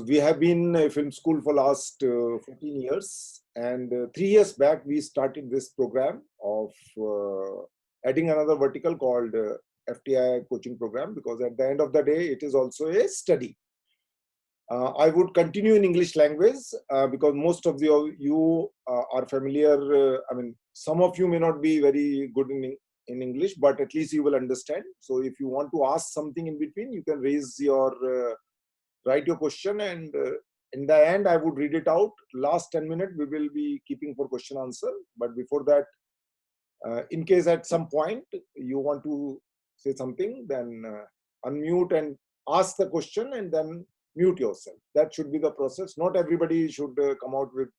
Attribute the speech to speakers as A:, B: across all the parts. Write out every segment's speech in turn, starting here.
A: We have been a film school for last 14 years, and 3 years back we started this program of adding another vertical called FTI coaching program, because at the end of the day it is also a study. I would continue in English language because most of you are familiar. Some of you may not be very good in English, but at least you will understand. So if you want to ask something in between, you can write your question, and in the end I would read it out. Last 10 minutes we will be keeping for question answer, but before that, in case at some point you want to say something, then unmute and ask the question and then mute yourself. That should be the process. Not everybody should come out with,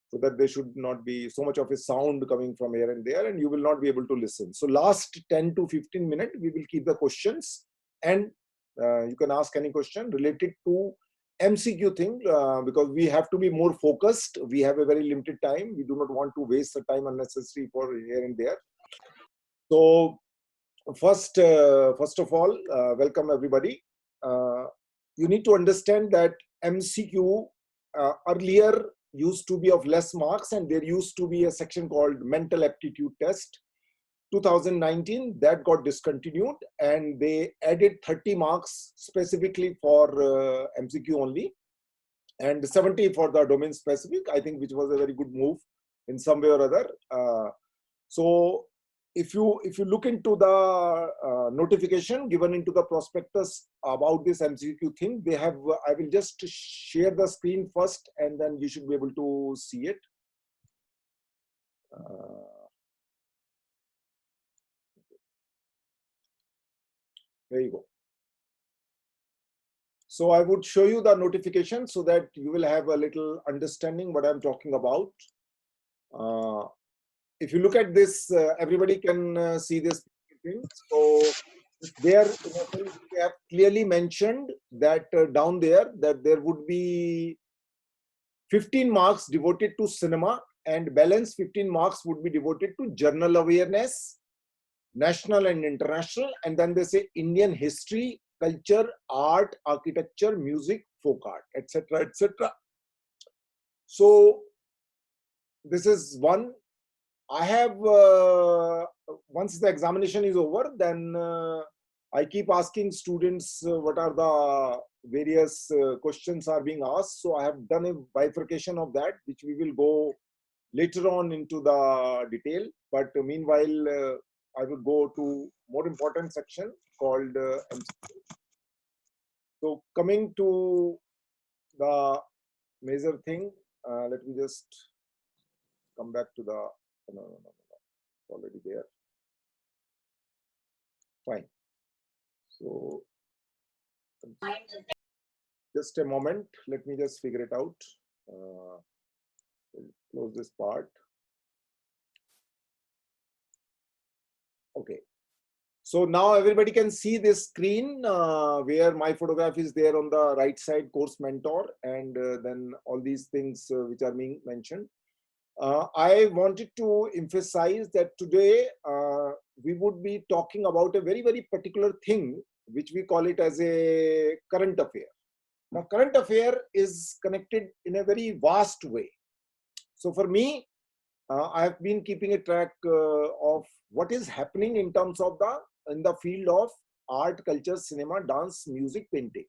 A: so that there should not be so much of a sound coming from here and there, and you will not be able to listen. So last 10 to 15 minutes we will keep the questions, and you can ask any question related to MCQ thing, because we have to be more focused. We have a very limited time. We do not want to waste the time unnecessary for here and there. So first of all, welcome everybody. You need to understand that MCQ earlier used to be of less marks, and there used to be a section called mental aptitude test. 2019 that got discontinued, and they added 30 marks specifically for MCQ only, and 70 for the domain specific, I think, which was a very good move in some way or other. So if you look into the notification given into the prospectus about this MCQ thing, they have, I will just share the screen first and then you should be able to see it. There you go. So I would show you the notification so that you will have a little understanding what I'm talking about. If you look at this, everybody can see this thing. So there, they have clearly mentioned that down there that there would be 15 marks devoted to cinema, and balance 15 marks would be devoted to general awareness, national and international, and then they say Indian history, culture, art, architecture, music, folk art, etc., etc. So this is one. I have, once the examination is over, then I keep asking students what are the various questions are being asked. So I have done a bifurcation of that, which we will go later on into the detail. But meanwhile, I will go to more important section called MCQ. So coming to the major thing, let me just come back to the, no, it's already there. Fine. So just a moment, let me just figure it out. We'll close this part. Okay. So now everybody can see this screen where my photograph is there on the right side, course mentor, and then all these things which are being mentioned. I wanted to emphasize that today we would be talking about a very, very particular thing, which we call it as a current affair. Now, current affair is connected in a very vast way. So for me, I have been keeping a track of what is happening in terms of in the field of art, culture, cinema, dance, music, painting.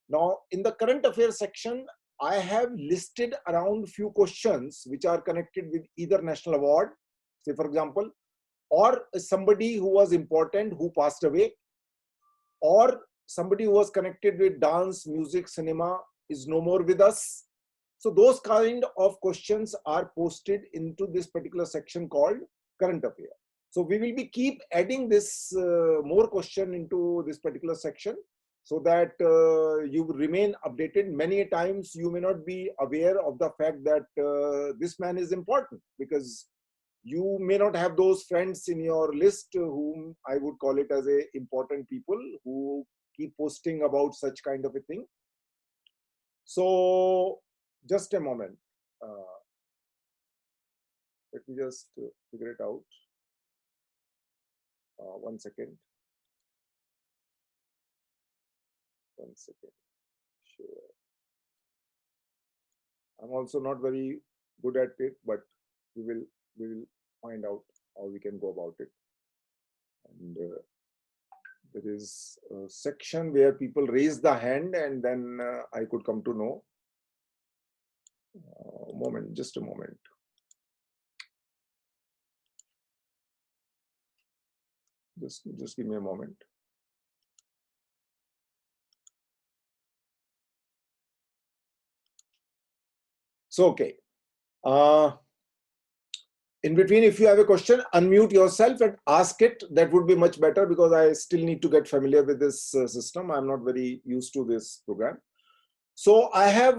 A: Now, in the current affairs section, I have listed around few questions which are connected with either national award, say for example, or somebody who was important who passed away, or somebody who was connected with dance, music, cinema is no more with us. So those kind of questions are posted into this particular section called current affair. So we will be keep adding this more question into this particular section, so that you remain updated. Many times you may not be aware of the fact that this man is important, because you may not have those friends in your list whom I would call it as a important people who keep posting about such kind of a thing. So just a moment. Let me just figure it out. 1 second. 1 second. Sure. I'm also not very good at it, but we will find out how we can go about it. And there is a section where people raise the hand, and then I could come to know. Moment, just a moment. Just give me a moment. So, okay. In between, if you have a question, unmute yourself and ask it. That would be much better, because I still need to get familiar with this system. I'm not very used to this program. So I have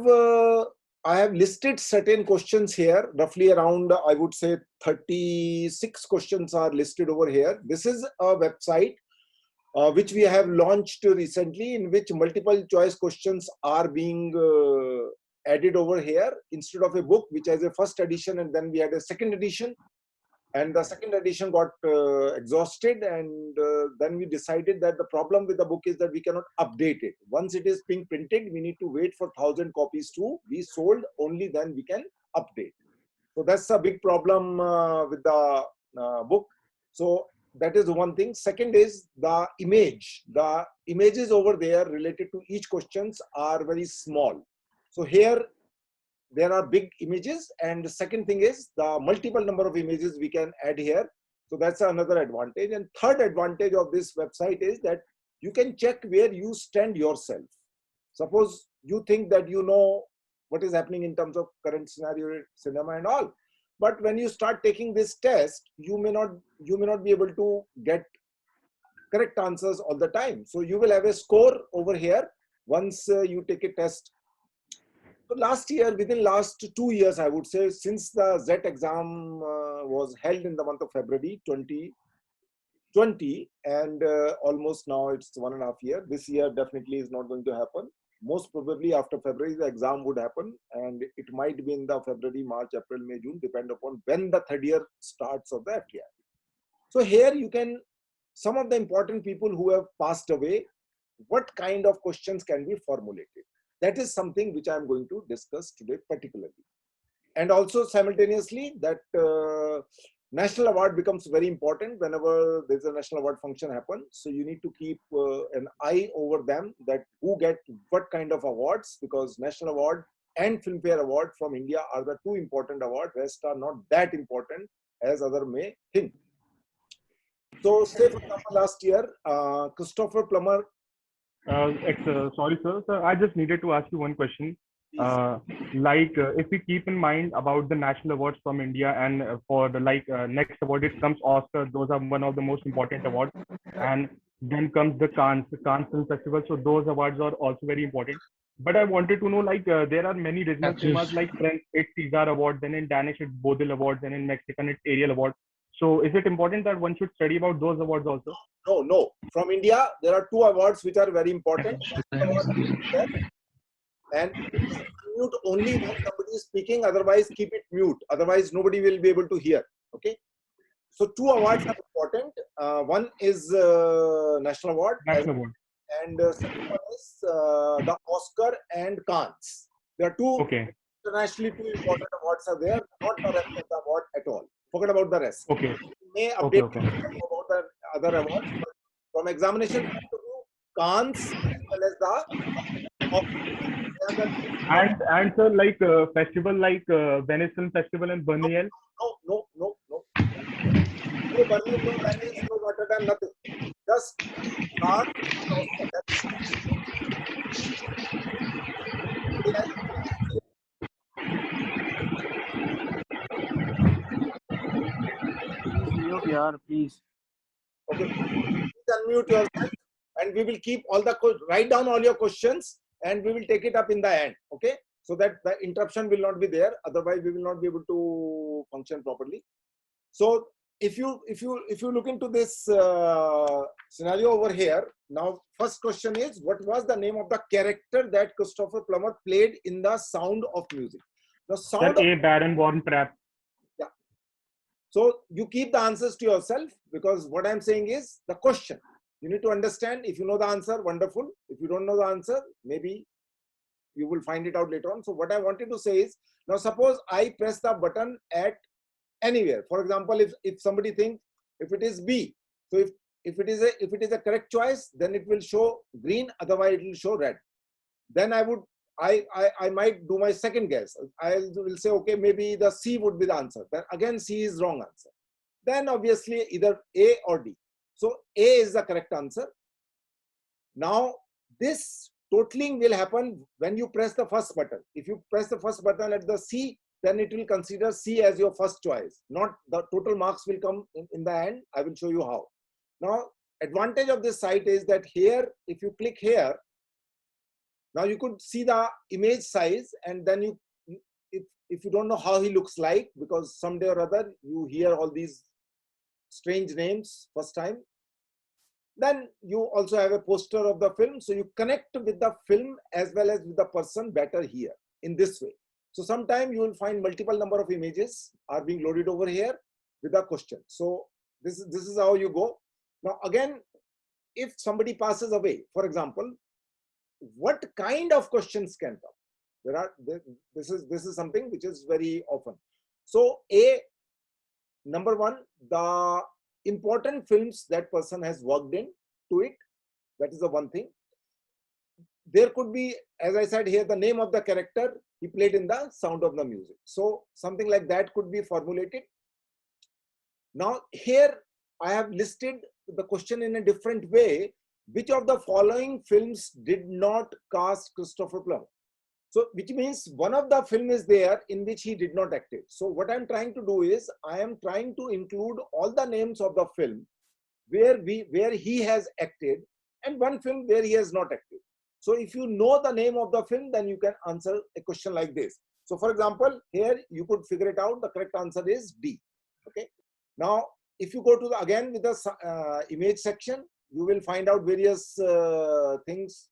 A: listed certain questions here, roughly around, I would say 36 questions are listed over here. This is a website which we have launched recently, in which multiple choice questions are being added over here, instead of a book which has a first edition and then we had a second edition, and the second edition got exhausted, and then we decided that the problem with the book is that we cannot update it. Once it is being printed, we need to wait for 1,000 copies to be sold, only then we can update. So that's a big problem with the book. So that is one thing. Second is the image. The images over there related to each questions are very small. So here there are big images, and the second thing is the multiple number of images we can add here. So that's another advantage. And third advantage of this website is that you can check where you stand yourself. Suppose you think that you know what is happening in terms of current scenario, cinema and all, but when you start taking this test, you may not be able to get correct answers all the time. So you will have a score over here once you take a test. So last year, within last 2 years, I would say, since the ZET exam was held in the month of February 2020, and almost now it's 1.5 years. This year definitely is not going to happen. Most probably after February, the exam would happen, and it might be in the February, March, April, May, June, depend upon when the third year starts of the FTI. So here you can, some of the important people who have passed away, what kind of questions can be formulated? That is something which I am going to discuss today particularly. And also simultaneously that national award becomes very important whenever there's a national award function happen. So you need to keep an eye over them, that who get what kind of awards, because national award and Filmfare award from India are the two important awards. Rest are not that important as other may think. So say for example last year, Christopher Plummer.
B: Sorry, sir. Sir, I just needed to ask you one question. If we keep in mind about the national awards from India, and for the next award, it comes Oscar. Those are one of the most important awards. And then comes the Cannes Film Festival. So those awards are also very important. But I wanted to know, there are many regional cinemas, like French, it's César Award, then in Danish, it's Bodil Awards, and in Mexican, it's Ariel Award. So is it important that one should study about those awards also?
A: No. From India, there are two awards which are very important. And mute only when somebody is speaking, otherwise keep it mute. Otherwise, nobody will be able to hear. Okay. So two awards are important. One is National Award. And second one is the Oscar and Cannes. There are two internationally two important awards are there, not the rest of the award at all. Forget about the rest.
B: Okay.
A: We may update about the other awards, but from examination point of view, Cannes as well as the
B: and sir, festival like Venice Film Festival and Bernier.
A: No. No Bernier, no Venice, no Rotterdam, nothing. Just Cannes.
C: Please.
A: Okay, please unmute yourself, and we will keep all the write down all your questions, and we will take it up in the end. Okay, so that the interruption will not be there. Otherwise, we will not be able to function properly. So if you look into this scenario over here, now first question is, what was the name of the character that Christopher Plummer played in The Sound of Music? The Sound of
B: Baron von Trapp.
A: Yeah. So you keep the answers to yourself, because what I'm saying is the question. You need to understand. If you know the answer, wonderful. If you don't know the answer, maybe you will find it out later on. So what I wanted to say is, now suppose I press the button at anywhere. For example, if somebody thinks if it is B, so if it is a correct choice, then it will show green, otherwise it will show red. Then I might do my second guess. I will say, okay, maybe the C would be the answer. Then again, C is wrong answer. Then obviously either A or D. So A is the correct answer. Now this totaling will happen when you press the first button. If you press the first button at the C, then it will consider C as your first choice. Not the total marks will come in the end. I will show you how. Now, advantage of this site is that here, if you click here, now you could see the image size, and then if you don't know how he looks like, because someday or other you hear all these strange names first time, then you also have a poster of the film. So you connect with the film as well as with the person better here in this way. So sometime you will find multiple number of images are being loaded over here with a question. So this is how you go. Now again, if somebody passes away, for example, what kind of questions can come? This is something which is very often. So number one, the important films that person has worked in to it. That is the one thing. There could be, as I said here, the name of the character he played in the Sound of the Music. So something like that could be formulated. Now here I have listed the question in a different way. Which of the following films did not cast Christopher Plummer? So which means one of the film is there in which he did not act. So what I'm trying to do is I am trying to include all the names of the film where he has acted, and one film where he has not acted. So if you know the name of the film, then you can answer a question like this. So for example, here you could figure it out. The correct answer is D. Okay. Now, if you go to again with the image section, you will find out various things,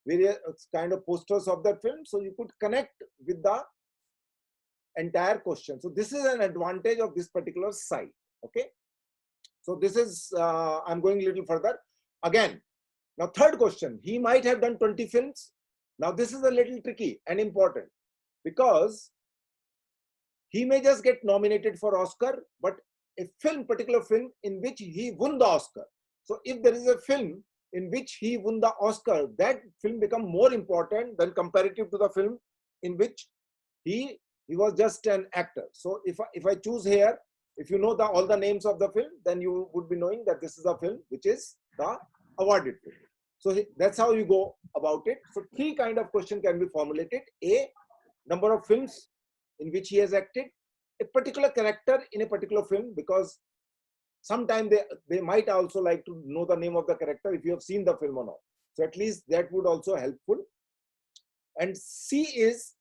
A: various kind of posters of that film. So you could connect with the entire question. So this is an advantage of this particular site. Okay. So this is, I'm going a little further. Again, now third question, he might have done 20 films. Now this is a little tricky and important because he may just get nominated for Oscar, but a particular film in which he won the Oscar. So if there is a film in which he won the Oscar, that film become more important than comparative to the film in which he was just an actor. So if I choose here, if you know all the names of the film, then you would be knowing that this is a film which is the awarded film. So that's how you go about it. So three kind of question can be formulated. A, number of films in which he has acted, a particular character in a particular film, because sometimes they might also like to know the name of the character if you have seen the film or not. So at least that would also helpful. And C is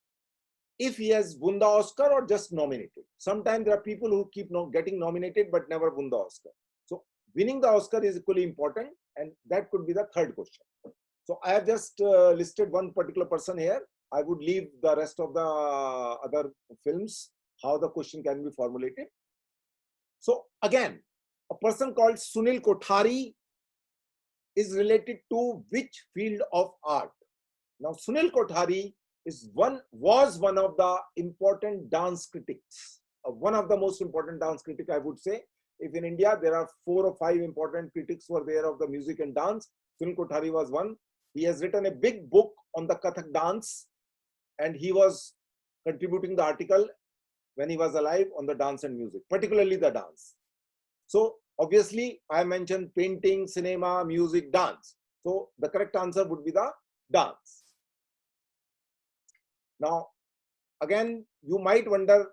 A: if he has won the Oscar or just nominated. Sometimes there are people who keep getting nominated but never won the Oscar. So winning the Oscar is equally important, and that could be the third question. So I have just listed one particular person here. I would leave the rest of the other films, how the question can be formulated. So again, a person called Sunil Kothari is related to which field of art? Now Sunil Kothari was one of the important dance critics, one of the most important dance critic, I would say. If in India there are 4 or 5 important critics were there of the music and dance, Sunil Kothari was one. He has written a big book on the Kathak dance, and he was contributing the article when he was alive on the dance and music, particularly the dance. So obviously I mentioned painting, cinema, music, dance. So the correct answer would be the dance. Now, again, you might wonder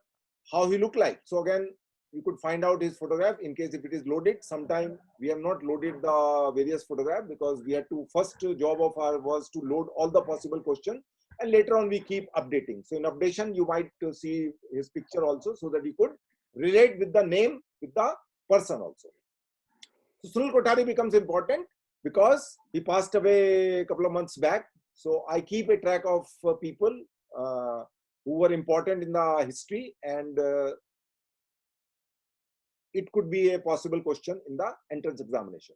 A: how he looked like. So again, you could find out his photograph in case if it is loaded. Sometime we have not loaded the various photographs because we had to, first job of ours was to load all the possible questions, and later on we keep updating. So in updation, you might see his picture also, so that you could relate with the name, with the person also. So Sunil Kothari becomes important because he passed away a couple of months back. So I keep a track of people who were important in the history, and it could be a possible question in the entrance examination.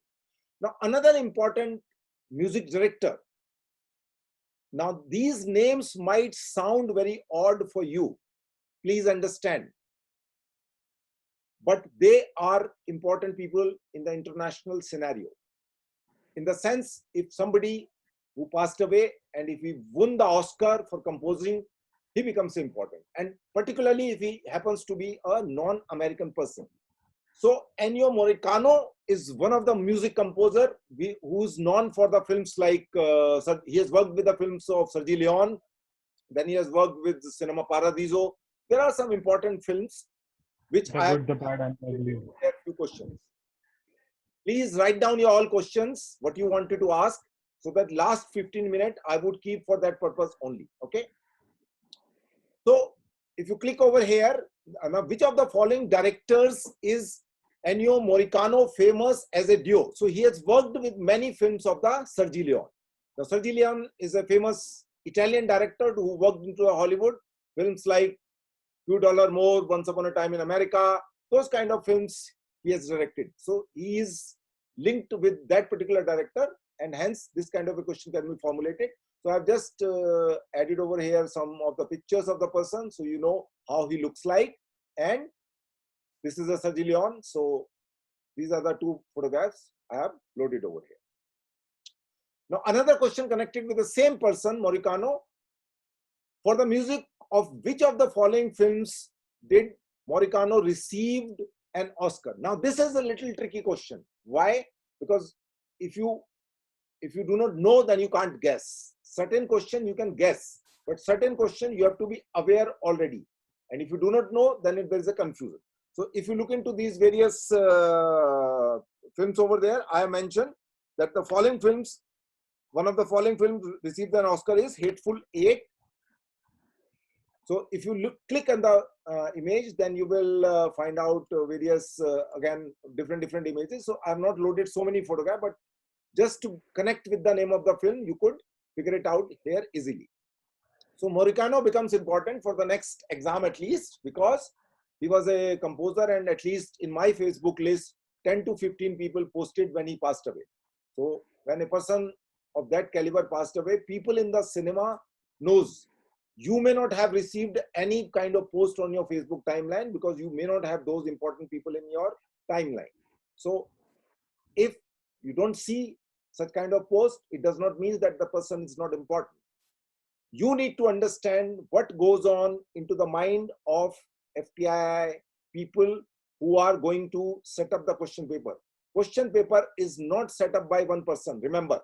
A: Now, another important music director Now, these names might sound very odd for you. Please understand. But they are important people in the international scenario. In the sense, if somebody who passed away and if he won the Oscar for composing, he becomes important. And particularly if he happens to be a non-American person. So Ennio Morricone is one of the music composer who's known for the films like, he has worked with the films of Sergio Leone, then he has worked with Cinema Paradiso. There are some important films which
B: The
A: I have
B: Good, the Bad, and the Ugly.
A: a few questions. Please write down your all questions, what you wanted to ask, so that last 15 minutes I would keep for that purpose only. Okay. So if you click over here, which of the following directors is Ennio Morricone famous as a duo? So he has worked with many films of the Sergio Leone. Now Sergio Leone is a famous Italian director who worked into Hollywood. Films like Few Dollar More, Once Upon a Time in America, those kind of films he has directed. So he is linked with that particular director, and hence this kind of a question can be formulated. So I've just added over here some of the pictures of the person, so you know how he looks like. And this is a Sergio Leone. So these are the two photographs I have loaded over here. Now another question connected with the same person, Morricone. For the music of which of the following films did Morricone received an Oscar? Now this is a little tricky question. Why? Because if you do not know, then you can't guess. Certain question you can guess, but certain question you have to be aware already. And if you do not know, then there is a confusion. So if you look into these various films over there, I have mentioned that the following films, one of the following films received an Oscar is Hateful Eight. So if you click on the image, then you will find out various, again, different images. So I have not loaded so many photographs, but just to connect with the name of the film, you could figure it out here easily. So Morricone becomes important for the next exam at least, because he was a composer, and at least in my Facebook list, 10 to 15 people posted when he passed away. So when a person of that caliber passed away, people in the cinema knows. You may not have received any kind of post on your Facebook timeline because you may not have those important people in your timeline. So if you don't see such kind of post, it does not mean that the person is not important. You need to understand what goes on into the mind of FTII people who are going to set up the question paper. Question paper is not set up by one person. Remember,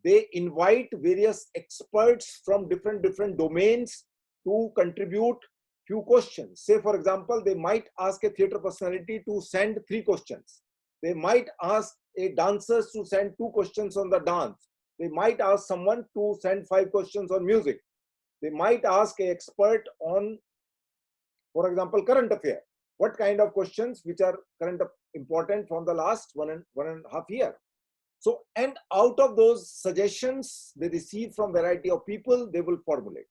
A: they invite various experts from different domains to contribute few questions. Say, for example, they might ask a theater personality to send 3 questions. They might ask a dancers to send 2 questions on the dance. They might ask someone to send 5 questions on music. They might ask an expert on, for example, current affair. What kind of questions which are current important from the last one and a half year. So, and out of those suggestions they receive from variety of people, they will formulate.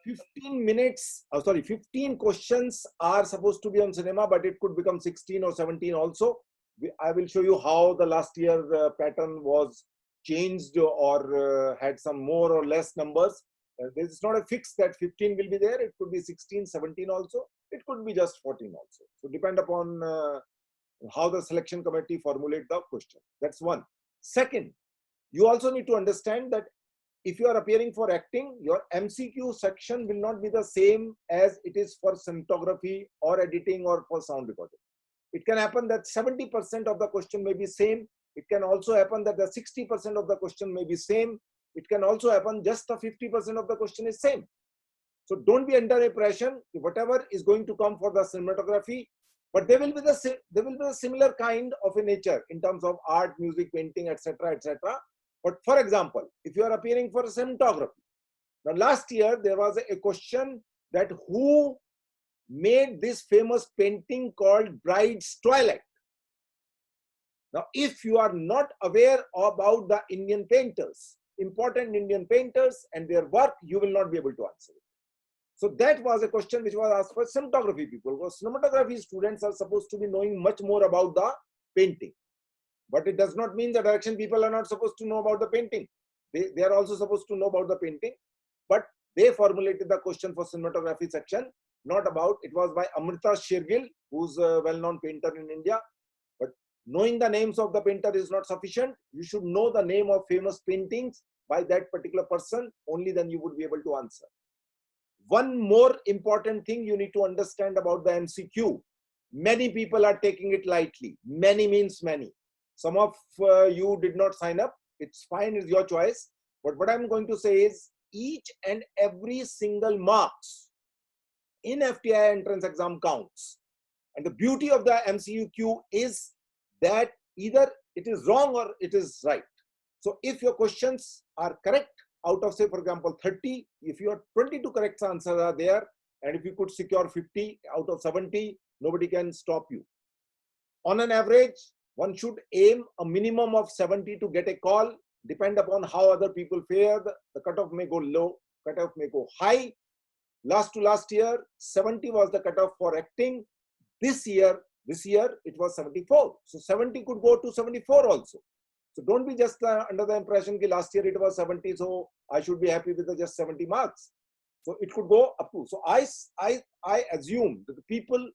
A: 15 questions are supposed to be on cinema, but it could become 16 or 17 also. I will show you how the last year pattern was changed or had some more or less numbers. There is not a fix that 15 will be there. It could be 16, 17 also. It could be just 14 also. So depend upon how the selection committee formulate the question. That's one. Second, you also need to understand that if you are appearing for acting, your MCQ section will not be the same as it is for cinematography or editing or for sound recording. It can happen that 70% of the question may be same. It can also happen that the 60% of the question may be same. It can also happen just the 50% of the question is same. So don't be under impression whatever is going to come for the cinematography, but they will be the similar kind of a nature in terms of art, music, painting, etc., etc. But for example, if you are appearing for cinematography, now last year there was a question that who made this famous painting called Bride's Twilight. Now, if you are not aware about the Indian painters, important Indian painters and their work, you will not be able to answer it. So that was a question which was asked for cinematography people, because cinematography students are supposed to be knowing much more about the painting. But it does not mean the direction people are not supposed to know about the painting. They are also supposed to know about the painting, but they formulated the question for cinematography section, not about, it was by Amrita Shergill, who's a well-known painter in India. But knowing the names of the painter is not sufficient. You should know the name of famous paintings by that particular person, only then you would be able to answer. One more important thing you need to understand about the MCQ. Many people are taking it lightly. Many means many. Some of you did not sign up. It's fine, it's your choice. But what I'm going to say is each and every single marks in FTI entrance exam counts. And the beauty of the MCQ is that either it is wrong or it is right. So if your questions are correct, out of, say, for example, 30, if your 22 correct answers are there, and if you could secure 50 out of 70, nobody can stop you. On an average, one should aim a minimum of 70 to get a call. Depend upon how other people fare. The cutoff may go low, cutoff may go high. Last to last year, 70 was the cutoff for acting. This year it was 74. So 70 could go to 74 also. So don't be just under the impression that last year it was 70, so I should be happy with the just 70 marks. So it could go up to. So I assume that the people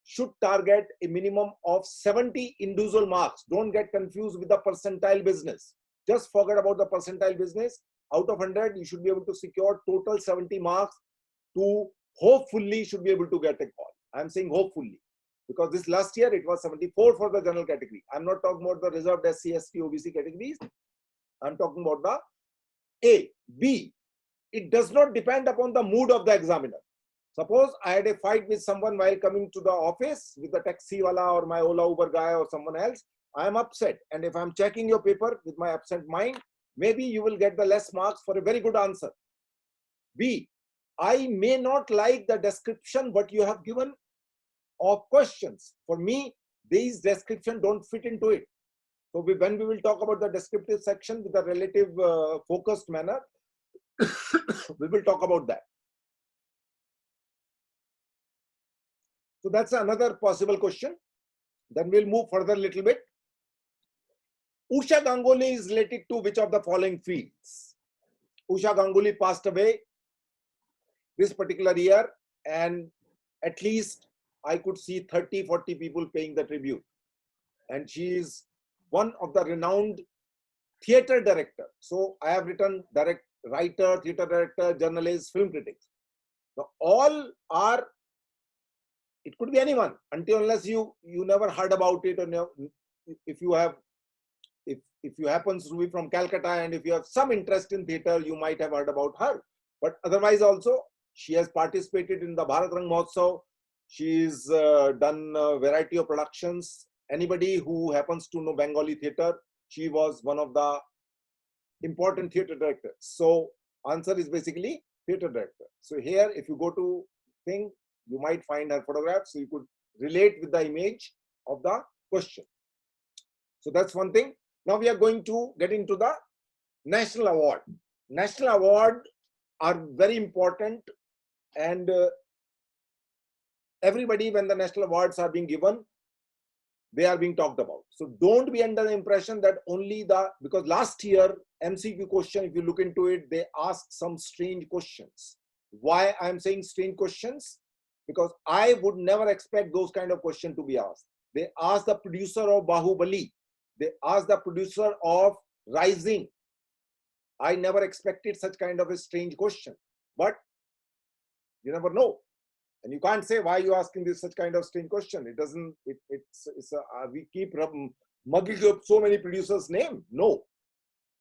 A: should target a minimum of 70 individual marks. Don't get confused with the percentile business. Just forget about the percentile business. Out of 100, you should be able to secure total 70 marks to hopefully should be able to get a call. I'm saying hopefully. Because this last year it was 74 for the general category. I'm not talking about the reserved SC, ST, OBC categories. I'm talking about the A. B. It does not depend upon the mood of the examiner. Suppose I had a fight with someone while coming to the office with the taxi wala or my Ola Uber guy or someone else. I am upset. And if I'm checking your paper with my absent mind, maybe you will get the less marks for a very good answer. B. I may not like the description what you have given of questions. For me, these descriptions don't fit into it. So when we will talk about the descriptive section with a relative focused manner, we will talk about that. So that's another possible question. Then we'll move further a little bit. Usha Ganguly is related to which of the following fields? Usha Ganguly passed away this particular year, and at least I could see 30, 40 people paying the tribute. And she is one of the renowned theater director. So I have written writer, theater director, journalist, film critics. Now all are, it could be anyone unless you never heard about it, or if you happens to be from Calcutta and if you have some interest in theater, you might have heard about her. But otherwise also, she has participated in the Bharat Rang Mahotsav. She's done a variety of productions. Anybody who happens to know Bengali theater, she was one of the important theater directors. So answer is basically theater director. So here, if you go to thing, you might find her photograph, so you could relate with the image of the question. So that's one thing. Now we are going to get into the national award. National award are very important, and everybody, when the national awards are being given, they are being talked about. So don't be under the impression that only because last year MCQ question, if you look into it, they asked some strange questions. Why I'm saying strange questions? Because I would never expect those kind of questions to be asked. They asked the producer of Bahubali. They asked the producer of Rising. I never expected such kind of a strange question, but you never know. And you can't say why you asking this such kind of strange question. It doesn't, we keep mugging up so many producers' name. No,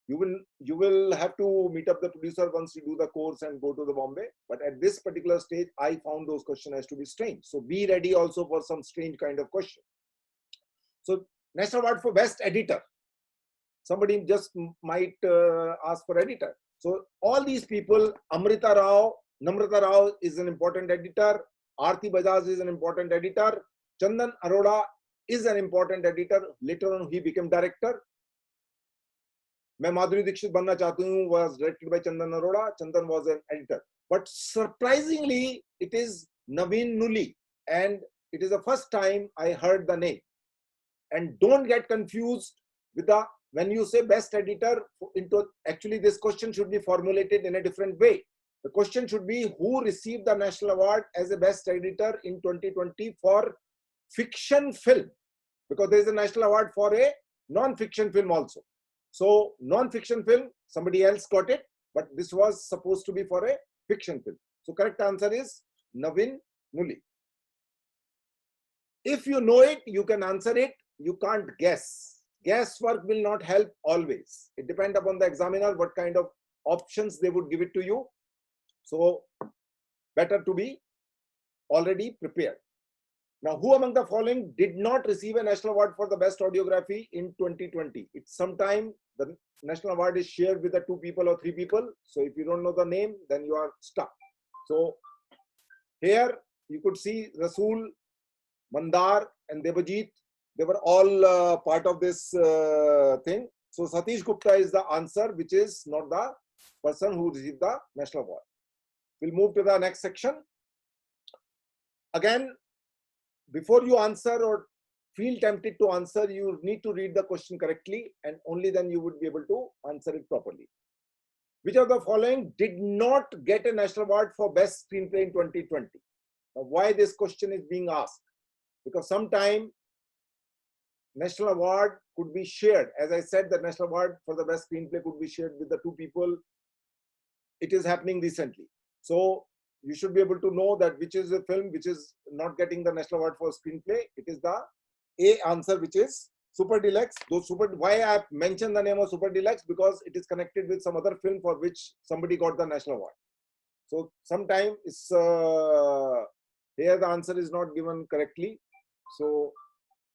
A: you will have to meet up the producer once you do the course and go to the Bombay. But at this particular stage, I found those questions as to be strange. So be ready also for some strange kind of question. So National Award for Best Editor. Somebody just might ask for editor. So all these people, Amrita Rao, Namrata Rao is an important editor. Aarti Bajaj is an important editor. Chandan Arora is an important editor. Later on, he became director. मैं माधुरी दीक्षित बनना चाहती हूँ was directed by Chandan Arora. Chandan was an editor. But surprisingly, it is Naveen Nuli, and it is the first time I heard the name. And don't get confused with the when you say best editor, actually this question should be formulated in a different way. The question should be who received the national award as a best editor in 2020 for fiction film, because there is a national award for a non-fiction film also. So non-fiction film, somebody else got it, but this was supposed to be for a fiction film. So correct answer is Navin Muli. If you know it, you can answer it. You can't guess. Guesswork will not help always. It depends upon the examiner what kind of options they would give it to you. So better to be already prepared. Now, who among the following did not receive a national award for the best audiography in 2020? It's sometime the national award is shared with the 2 people or 3 people. So if you don't know the name, then you are stuck. So here you could see Rasool, Mandar and Debajit. They were all part of this thing. So Satish Gupta is the answer, which is not the person who received the national award. We'll move to the next section. Again, before you answer or feel tempted to answer, you need to read the question correctly, and only then you would be able to answer it properly. Which of the following did not get a national award for best screenplay in 2020? Now, why this question is being asked? Because sometime national award could be shared. As I said, the national award for the best screenplay could be shared with the 2 people. It is happening recently. So you should be able to know that which is the film which is not getting the national award for screenplay. It is the A answer, which is Super Deluxe. Why I have mentioned the name of Super Deluxe? Because it is connected with some other film for which somebody got the national award. So sometimes it's here the answer is not given correctly. So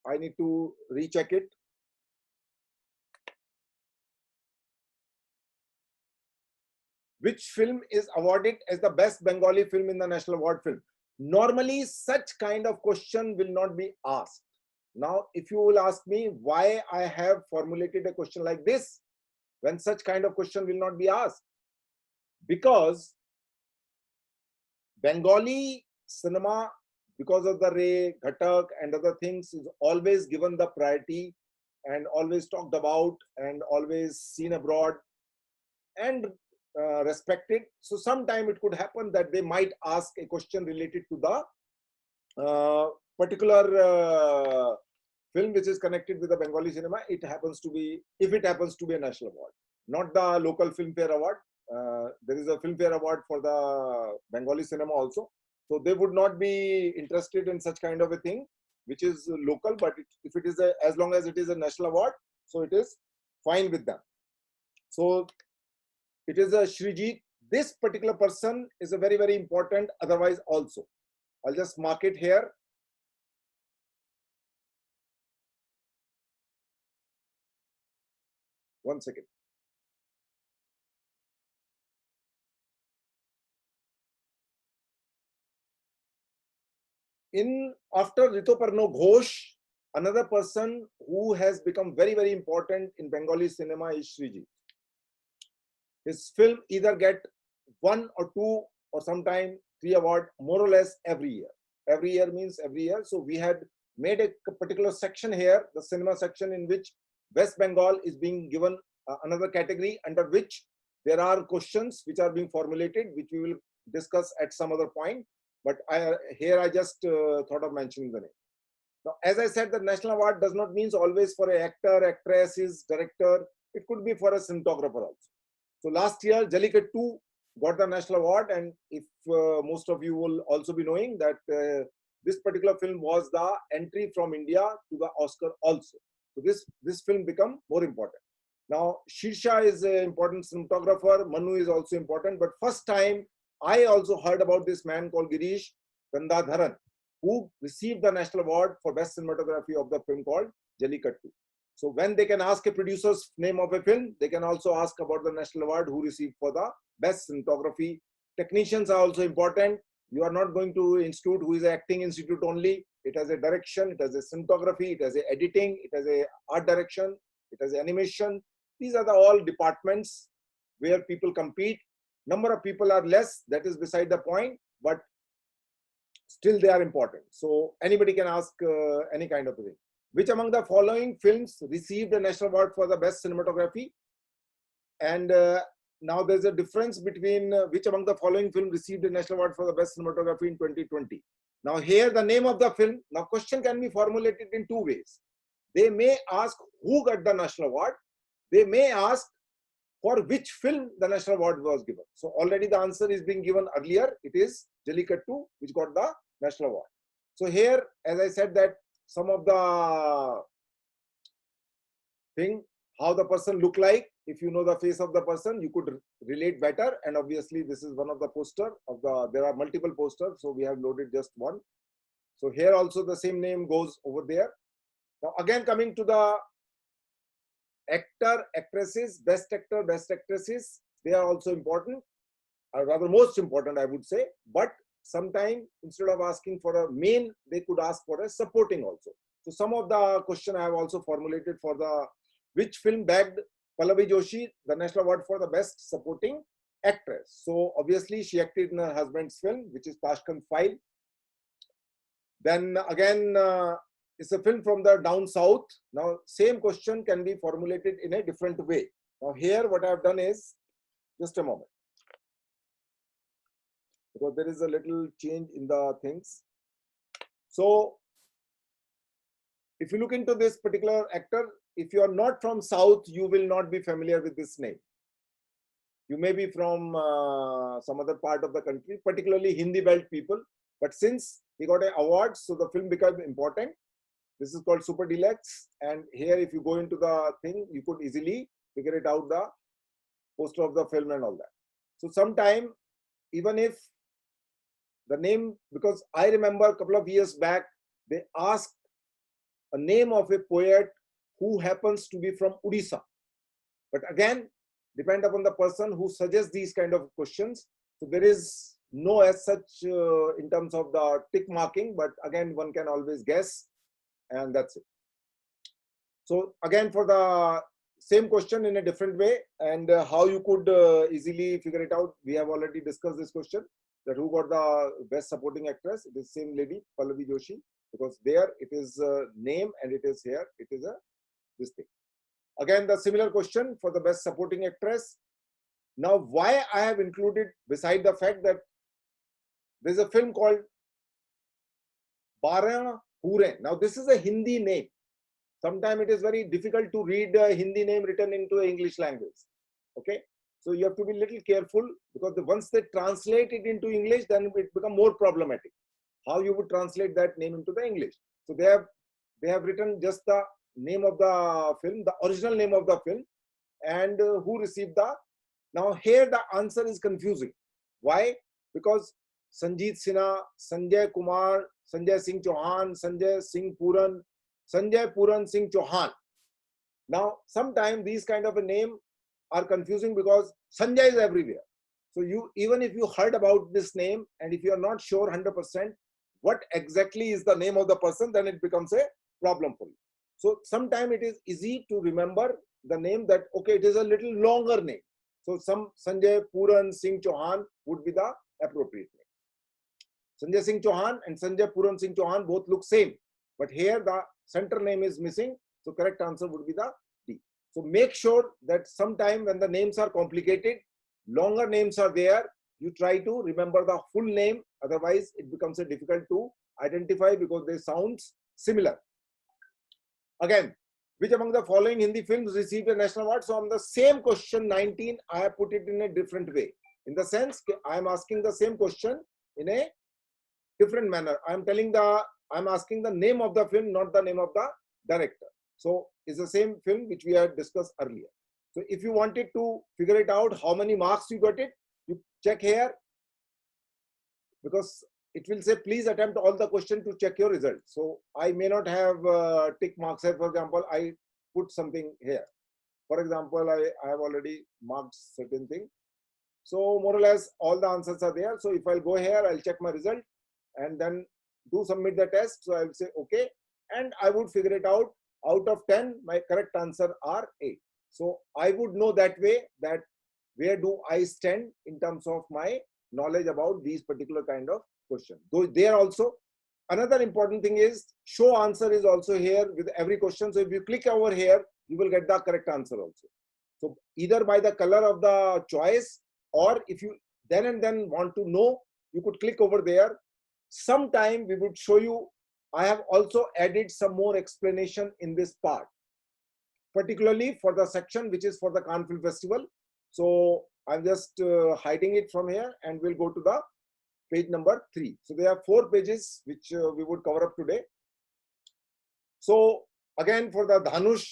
A: I need to recheck it. Which film is awarded as the best Bengali film in the National Award film? Normally, such kind of question will not be asked. Now, if you will ask me why I have formulated a question like this, when such kind of question will not be asked, because Bengali cinema, because of the Ray, Ghatak and other things, is always given the priority and always talked about and always seen abroad and respected. So sometime it could happen that they might ask a question related to the particular film which is connected with the Bengali cinema. It happens to be, if it happens to be a national award, not the local Filmfare award. There is a Filmfare award for the Bengali cinema also. So they would not be interested in such kind of a thing, which is local, but if it is as long as it is a national award, so it is fine with them. So it is a Shrijit. This particular person is a very, very important otherwise also. I'll just mark it here. One second. After Rituparno Ghosh, another person who has become very, very important in Bengali cinema is Shrijit. His film either get 1 or 2 or sometime 3 awards more or less every year. Every year means every year. So we had made a particular section here, the cinema section, in which West Bengal is being given another category under which there are questions which are being formulated, which we will discuss at some other point. But here I just thought of mentioning the name. Now, as I said, the national award does not mean always for an actor, actress, director. It could be for a cinematographer also. So last year, Jallikattu got the national award, and if most of you will also be knowing that this particular film was the entry from India to the Oscar also. So this film become more important. Now, Shirsha is an important cinematographer. Manu is also important. But first time, I also heard about this man called Girish Gandadharan, who received the national award for best cinematography of the film called Jallikattu. So when they can ask a producer's name of a film, they can also ask about the national award who received for the best cinematography. Technicians are also important. You are not going to institute who is an acting institute only. It has a direction, it has a cinematography, it has a editing, it has a art direction, it has animation. These are all departments where people compete. Number of people are less, that is beside the point, but still they are important. So anybody can ask any kind of thing. which among the following films received a national award for the best cinematography? And now there's a difference between which among the following film received a national award for the best cinematography in 2020. Now here the name of the film, now question can be formulated in two ways. They may ask who got the national award. They may ask for which film the national award was given. So already the answer is being given earlier. It is Jallikattu which got the national award. So here, as I said, that some of the thing, how the person look like, if you know the face of the person, you could relate better. And obviously this is one of the poster of the, there are multiple posters, so we have loaded just one. So here also the same name goes over there. Now again, coming to the actor, actresses, best actor, best actresses, they are also important, or rather most important, I would say. But sometime instead of asking for a main, they could ask for a supporting also. So some of the question I have also formulated for the which film bagged Pallavi Joshi the national award for the best supporting actress. So obviously she acted in her husband's film, which is Tashkent File. Then again, it's a film from the down south. Now same question can be formulated in a different way. Now here what I have done is, just a moment, because there is a little change in the things. So if you look into this particular actor, if you are not from south, you will not be familiar with this name. You may be from some other part of the country, particularly Hindi belt people. But since he got an award, so the film became important. This is called Super Deluxe. And here, if you go into the thing, you could easily figure it out, the poster of the film and all that. So sometime, even if the name, because I remember a couple of years back, they asked a name of a poet who happens to be from Odisha. But again, depend upon the person who suggests these kind of questions. So there is no as such in terms of the tick marking, but again, one can always guess, and that's it. So again, for the same question in a different way, and how you could easily figure it out, we have already discussed this question, that who got the best supporting actress. It is same lady, Pallavi Joshi, because there it is name and it is here, it is a this thing. Again, the similar question for the best supporting actress. Now, why I have included, beside the fact that there's a film called Baran Hure. Now, this is a Hindi name. Sometimes it is very difficult to read a Hindi name written into English language. Okay, so you have to be a little careful, because once they translate it into English, then it becomes more problematic. How you would translate that name into the English? So they have written just the name of the film, the original name of the film, and who received the. Now here the answer is confusing. Why? Because Sanjeet Sinha, Sanjay Kumar, Sanjay Singh Chauhan, Sanjay Puran Singh Chauhan. Now sometimes these kind of a name are confusing because Sanjay is everywhere. So you, even if you heard about this name and if you are not sure 100% what exactly is the name of the person, then it becomes a problem for you. So sometimes it is easy to remember the name, that okay, it is a little longer name. So some Sanjay Puran Singh Chauhan would be the appropriate name. Sanjay Singh Chauhan and Sanjay Puran Singh Chauhan both look same, but here the center name is missing. So correct answer would be the D. So make sure that sometime when the names are complicated, longer names are there, you try to remember the full name. Otherwise, it becomes difficult to identify because they sound similar. Again, which among the following Hindi films received a national award? So on the same question 19, I have put it in a different way. In the sense, I am asking the same question in a different manner. I'm asking the name of the film, not the name of the director. So it's the same film which we had discussed earlier. So if you wanted to figure it out, how many marks you got it, you check here, because it will say please attempt all the question to check your result. So I may not have tick marks here. For example, I put something here. For example, I have already marked certain thing. So more or less all the answers are there. So if I'll go here, I'll check my result and then do submit the test. So I'll say okay, and I would figure it out. Out of 10, my correct answer are 8. So I would know that way that where do I stand in terms of my knowledge about these particular kind of questions. Though there also Another important thing is show answer is also here with every question. So if you click over here, you will get the correct answer also. So either by the color of the choice, or if you then and then want to know, you could click over there. Sometime we would show you. I have also added some more explanation in this part, particularly for the section which is for the Cannes Film Festival. So I'm just hiding it from here, and we'll go to the page number 3. So there are 4 pages which we would cover up today. So again, for the Dhanush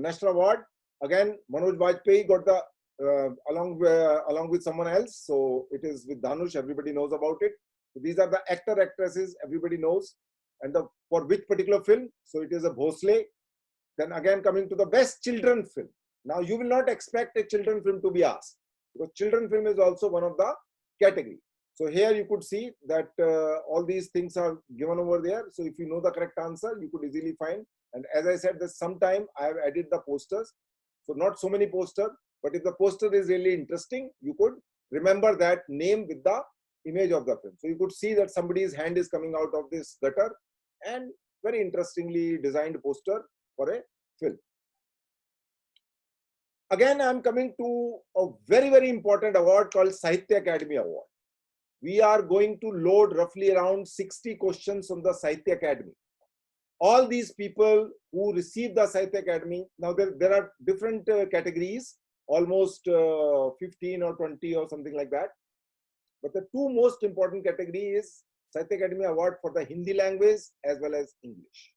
A: National Award, again Manoj Bajpayee got the along with someone else. So it is with Dhanush. Everybody knows about it. So these are the actor actresses. Everybody knows, and for which particular film? So it is a Bhosle. Then again, coming to the best children film. Now you will not expect a children film to be asked, because children film is also one of the category. So here you could see that all these things are given over there. So if you know the correct answer, you could easily find. And as I said, that sometime I have added the posters. So not so many posters, but if the poster is really interesting, you could remember that name with the image of the film. So you could see that somebody's hand is coming out of this gutter, and very interestingly designed poster for a film. Again, I'm coming to a very, very important award called Sahitya Akademi Award. We are going to load roughly around 60 questions from the Sahitya Akademi. All these people who receive the Sahitya Akademi, now there are different categories, almost 15 or 20 or something like that. But the 2 most important category is Sahitya Akademi Award for the Hindi language as well as English.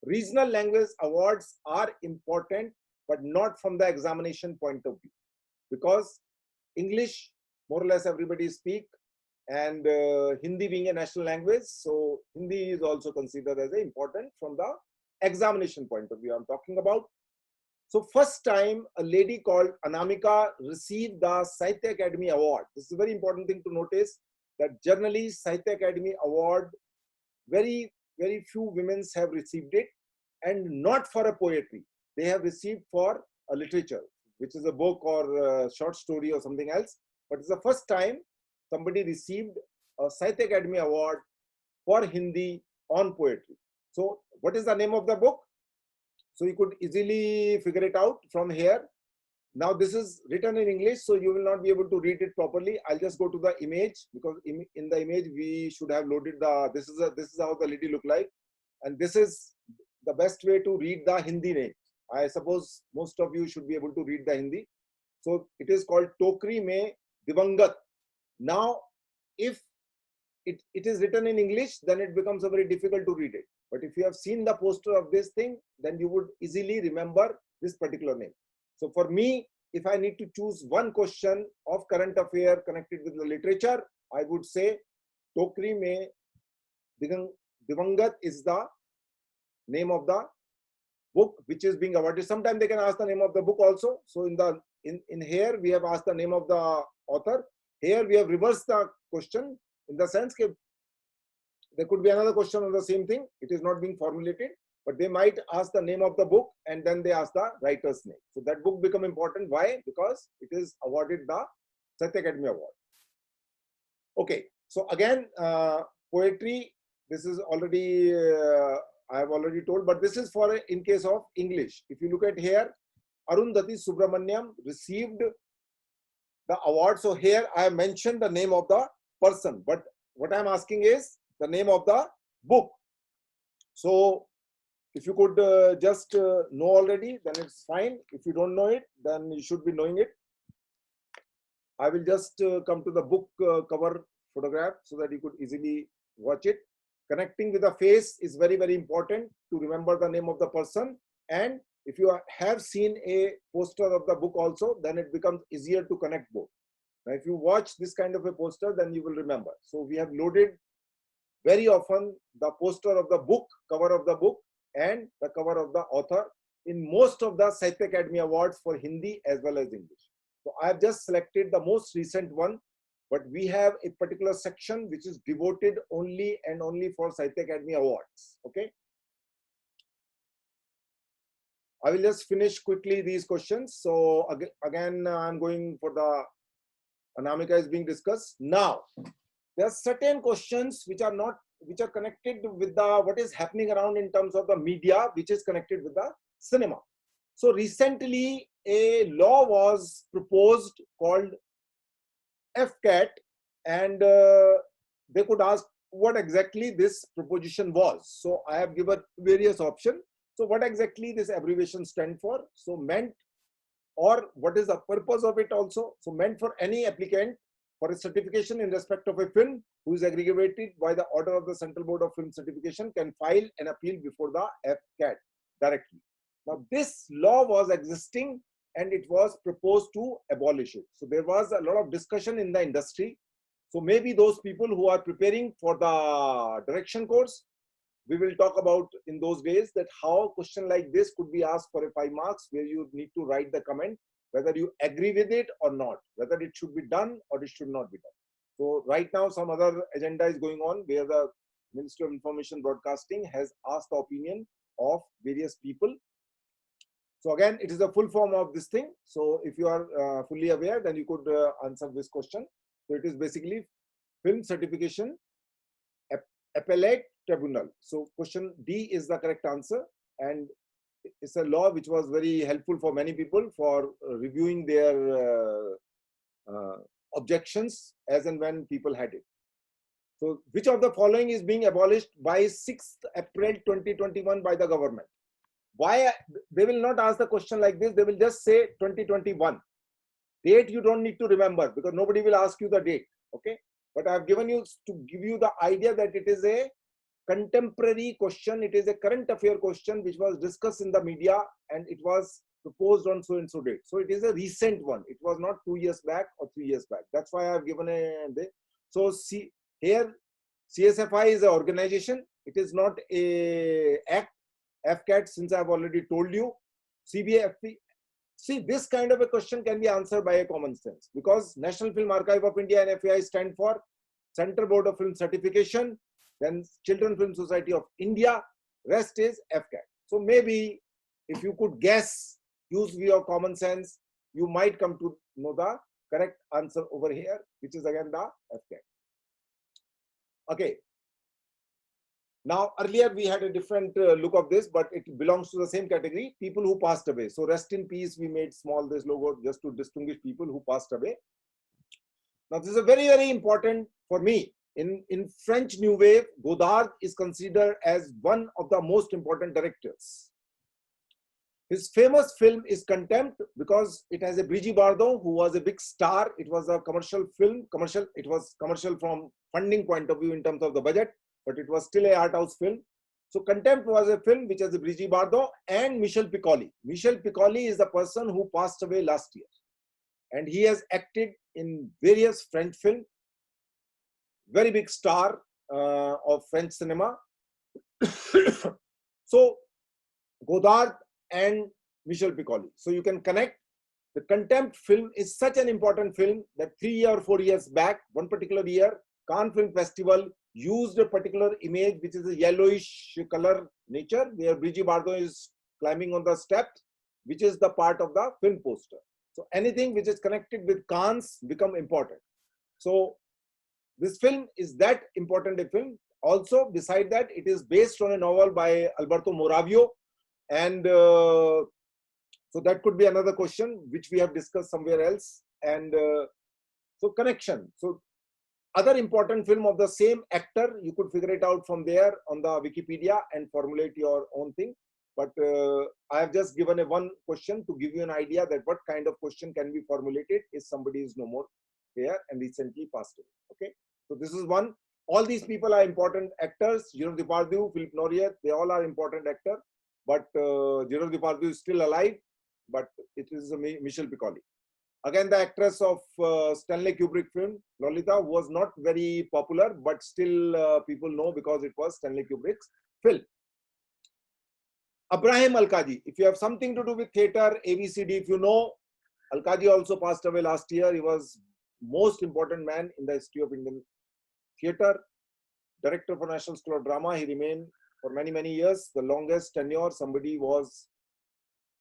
A: Regional language awards are important, but not from the examination point of view, because English more or less everybody speak, and Hindi being a national language, so Hindi is also considered as important from the examination point of view I'm talking about. So first time a lady called Anamika received the Sahitya Akademi Award. This is a very important thing to notice, that generally Sahitya Akademi Award, very few women have received it, and not for a poetry. They have received for a literature, which is a book or a short story or something else. But it's the first time somebody received a Sahitya Akademi Award for Hindi on poetry. So what is the name of the book? So you could easily figure it out from here. Now this is written in English, so you will not be able to read it properly. I'll just go to the image, because in the image we should have loaded the, this is how the lady look like. And this is the best way to read the Hindi name. I suppose most of you should be able to read the Hindi. So it is called Tokri Mein Divangat. Now, if it is written in English, then it becomes very difficult to read it. But if you have seen the poster of this thing, then you would easily remember this particular name. So for me, if I need to choose one question of current affair connected with the literature, I would say Tokri Mein Divangat is the name of the book which is being awarded. Sometimes they can ask the name of the book also. So in here we have asked the name of the author. Here we have reversed the question, in the sense that there could be another question on the same thing. It is not being formulated, but they might ask the name of the book and then they ask the writer's name. So that book become important. Why? Because it is awarded the Sahitya Akademi Award. Okay, so again, poetry, this is already, I have already told, but this is for in case of English. If you look at here, Arundhati Subramaniam received the award. So here I have mentioned the name of the person, but what I am asking is the name of the book. So if you could just know already, then it's fine. If you don't know it, then you should be knowing it. I will just come to the book cover photograph so that you could easily watch it. Connecting with the face is very, very important to remember the name of the person. And if you have seen a poster of the book also, then it becomes easier to connect both. Now, if you watch this kind of a poster, then you will remember. So we have loaded very often the poster of the book, cover of the book, and the cover of the author in most of the Sahitya Akademi Awards for Hindi as well as English. So I have just selected the most recent one, but we have a particular section which is devoted only and only for Sahitya Akademi Awards. Okay. I will just finish quickly these questions. So again, I'm going for the Anamika is being discussed. Now, there are certain questions which are not which are connected with the what is happening around in terms of the media, which is connected with the cinema. So recently, a law was proposed called FCAT, and they could ask what exactly this proposition was. So I have given various options. So what exactly this abbreviation stand for? So meant, or what is the purpose of it also? So meant for any applicant for a certification in respect of a film who is aggregated by the order of the Central Board of Film Certification can file an appeal before the FCAT directly. Now this law was existing and it was proposed to abolish it. So there was a lot of discussion in the industry. So maybe those people who are preparing for the direction course, we will talk about in those days that how a question like this could be asked for a 5 marks, where you need to write the comment whether you agree with it or not, whether it should be done or it should not be done. So right now some other agenda is going on where the Ministry of Information Broadcasting has asked the opinion of various people. So again, it is a full form of this thing. So if you are fully aware, then you could answer this question. So it is basically Film Certification Appellate Tribunal. So question D is the correct answer, and it's a law which was very helpful for many people for reviewing their objections as and when people had it. So which of the following is being abolished by 6th April 2021 by the government? Why they will not ask the question like this? They will just say 2021. Date you don't need to remember because nobody will ask you the date. Okay, but I have given you to give you the idea that it is a contemporary question. It is a current affair question which was discussed in the media and it was proposed on so and so date. So it is a recent one. It was not 2 years back or 3 years back. That's why I have given a day. So see here, CSFI is an organization. It is not a act. FCAT, since I have already told you, CBFP. See, this kind of a question can be answered by a common sense because National Film Archive of India and FAI stand for Central Board of Film Certification, then Children Film Society of India, rest is FCAT. So maybe if you could guess, use your common sense, you might come to know the correct answer over here, which is again the FCAT. Okay. Now, earlier we had a different look of this, but it belongs to the same category, people who passed away. So rest in peace, we made small this logo just to distinguish people who passed away. Now, this is a very, very important for me. In French New Wave, Godard is considered as one of the most important directors. His famous film is Contempt because it has a Brigitte Bardot who was a big star. It was a commercial film, it was commercial from funding point of view in terms of the budget, but it was still a art house film. So Contempt was a film which has a Brigitte Bardot and Michel Piccoli. Michel Piccoli is the person who passed away last year. And he has acted in various French films. Very big star of French cinema. So Godard and Michel Piccoli. So you can connect. The Contempt film is such an important film that 3 or 4 years back, one particular year, Cannes Film Festival used a particular image which is a yellowish color nature where Brigitte Bardot is climbing on the steps, which is the part of the film poster. So anything which is connected with Cannes become important. So this film is that important a film. Also, beside that, it is based on a novel by Alberto Moravio. And so that could be another question which we have discussed somewhere else. And so connection. So other important film of the same actor, you could figure it out from there on the Wikipedia and formulate your own thing. But I have just given a one question to give you an idea that what kind of question can be formulated if somebody is no more here and recently passed away. Okay, so this is one. All these people are important actors. Gerard Depardieu, Philippe Noirier, they all are important actors. But Gerard Depardieu is still alive, but it is Michel Piccoli. Again, the actress of Stanley Kubrick film, Lolita, was not very popular, but still people know because it was Stanley Kubrick's film. Ibrahim Al-Qadi, if you have something to do with theatre, ABCD, if you know, Al-Qadi also passed away last year. He was most important man in the history of Indian theatre. Director for National School of Drama, he remained for many, many years. The longest tenure, somebody was,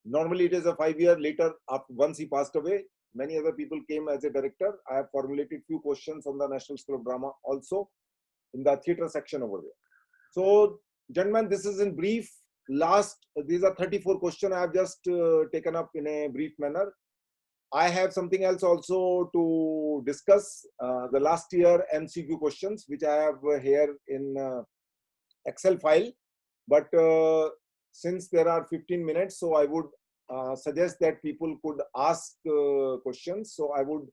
A: normally it is a 5-year later, after, once he passed away. Many other people came as a director. I have formulated few questions on the National School of Drama also. in the theater section over there. So, gentlemen, this is in brief. These are 34 questions I have just taken up in a brief manner. I have something else also to discuss. The last year MCQ questions, which I have here in Excel file. But since there are 15 minutes, so I would suggest that people could ask questions. So I would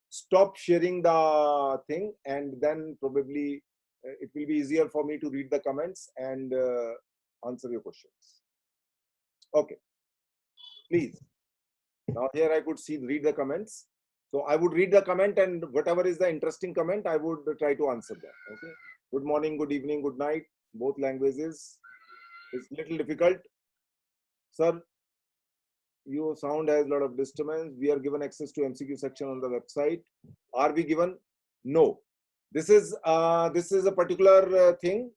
A: stop sharing the thing, and then probably it will be easier for me to read the comments and answer your questions. Okay, please. Now here I could read the comments. So I would read the comment, and whatever is the interesting comment, I would try to answer that. Okay. Good morning, good evening, good night. Both languages. It's little difficult. Sir, your sound has a lot of disturbance. We are given access to MCQ section on the website. Are we given? No. This is a particular thing.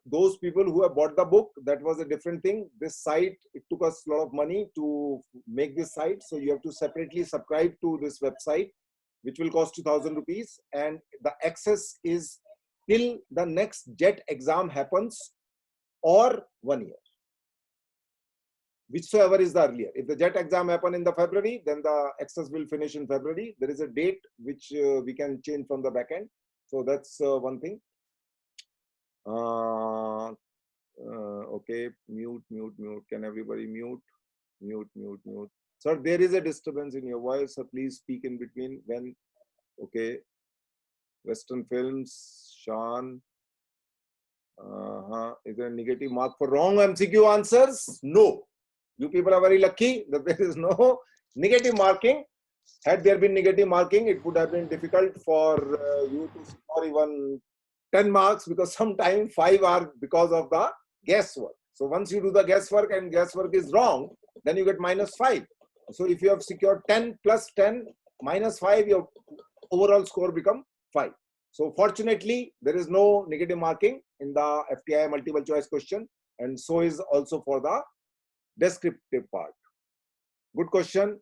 A: Those people who have bought the book, that was a different thing. This site, it took us a lot of money to make this site. So you have to separately subscribe to this website, which will cost 2,000 rupees. And the access is till the next JET exam happens or 1 year. Whichsoever is the earlier. If the JET exam happen in the February, then the access will finish in February. There is a date which we can change from the back end. So that's one thing. Okay, mute. Can everybody mute? Mute. Sir, there is a disturbance in your voice. So please speak in between when. Okay. Western films, Sean. Is there a negative mark for wrong MCQ answers? No. You people are very lucky that there is no negative marking. Had there been negative marking, it would have been difficult for you to score even 10 marks, because sometimes 5 are because of the guesswork. So once you do the guesswork and guesswork is wrong, then you get -5. So if you have secured 10 plus 10 minus 5, your overall score become 5. So fortunately, there is no negative marking in the FTI multiple choice question, and so is also for the descriptive part. Good question.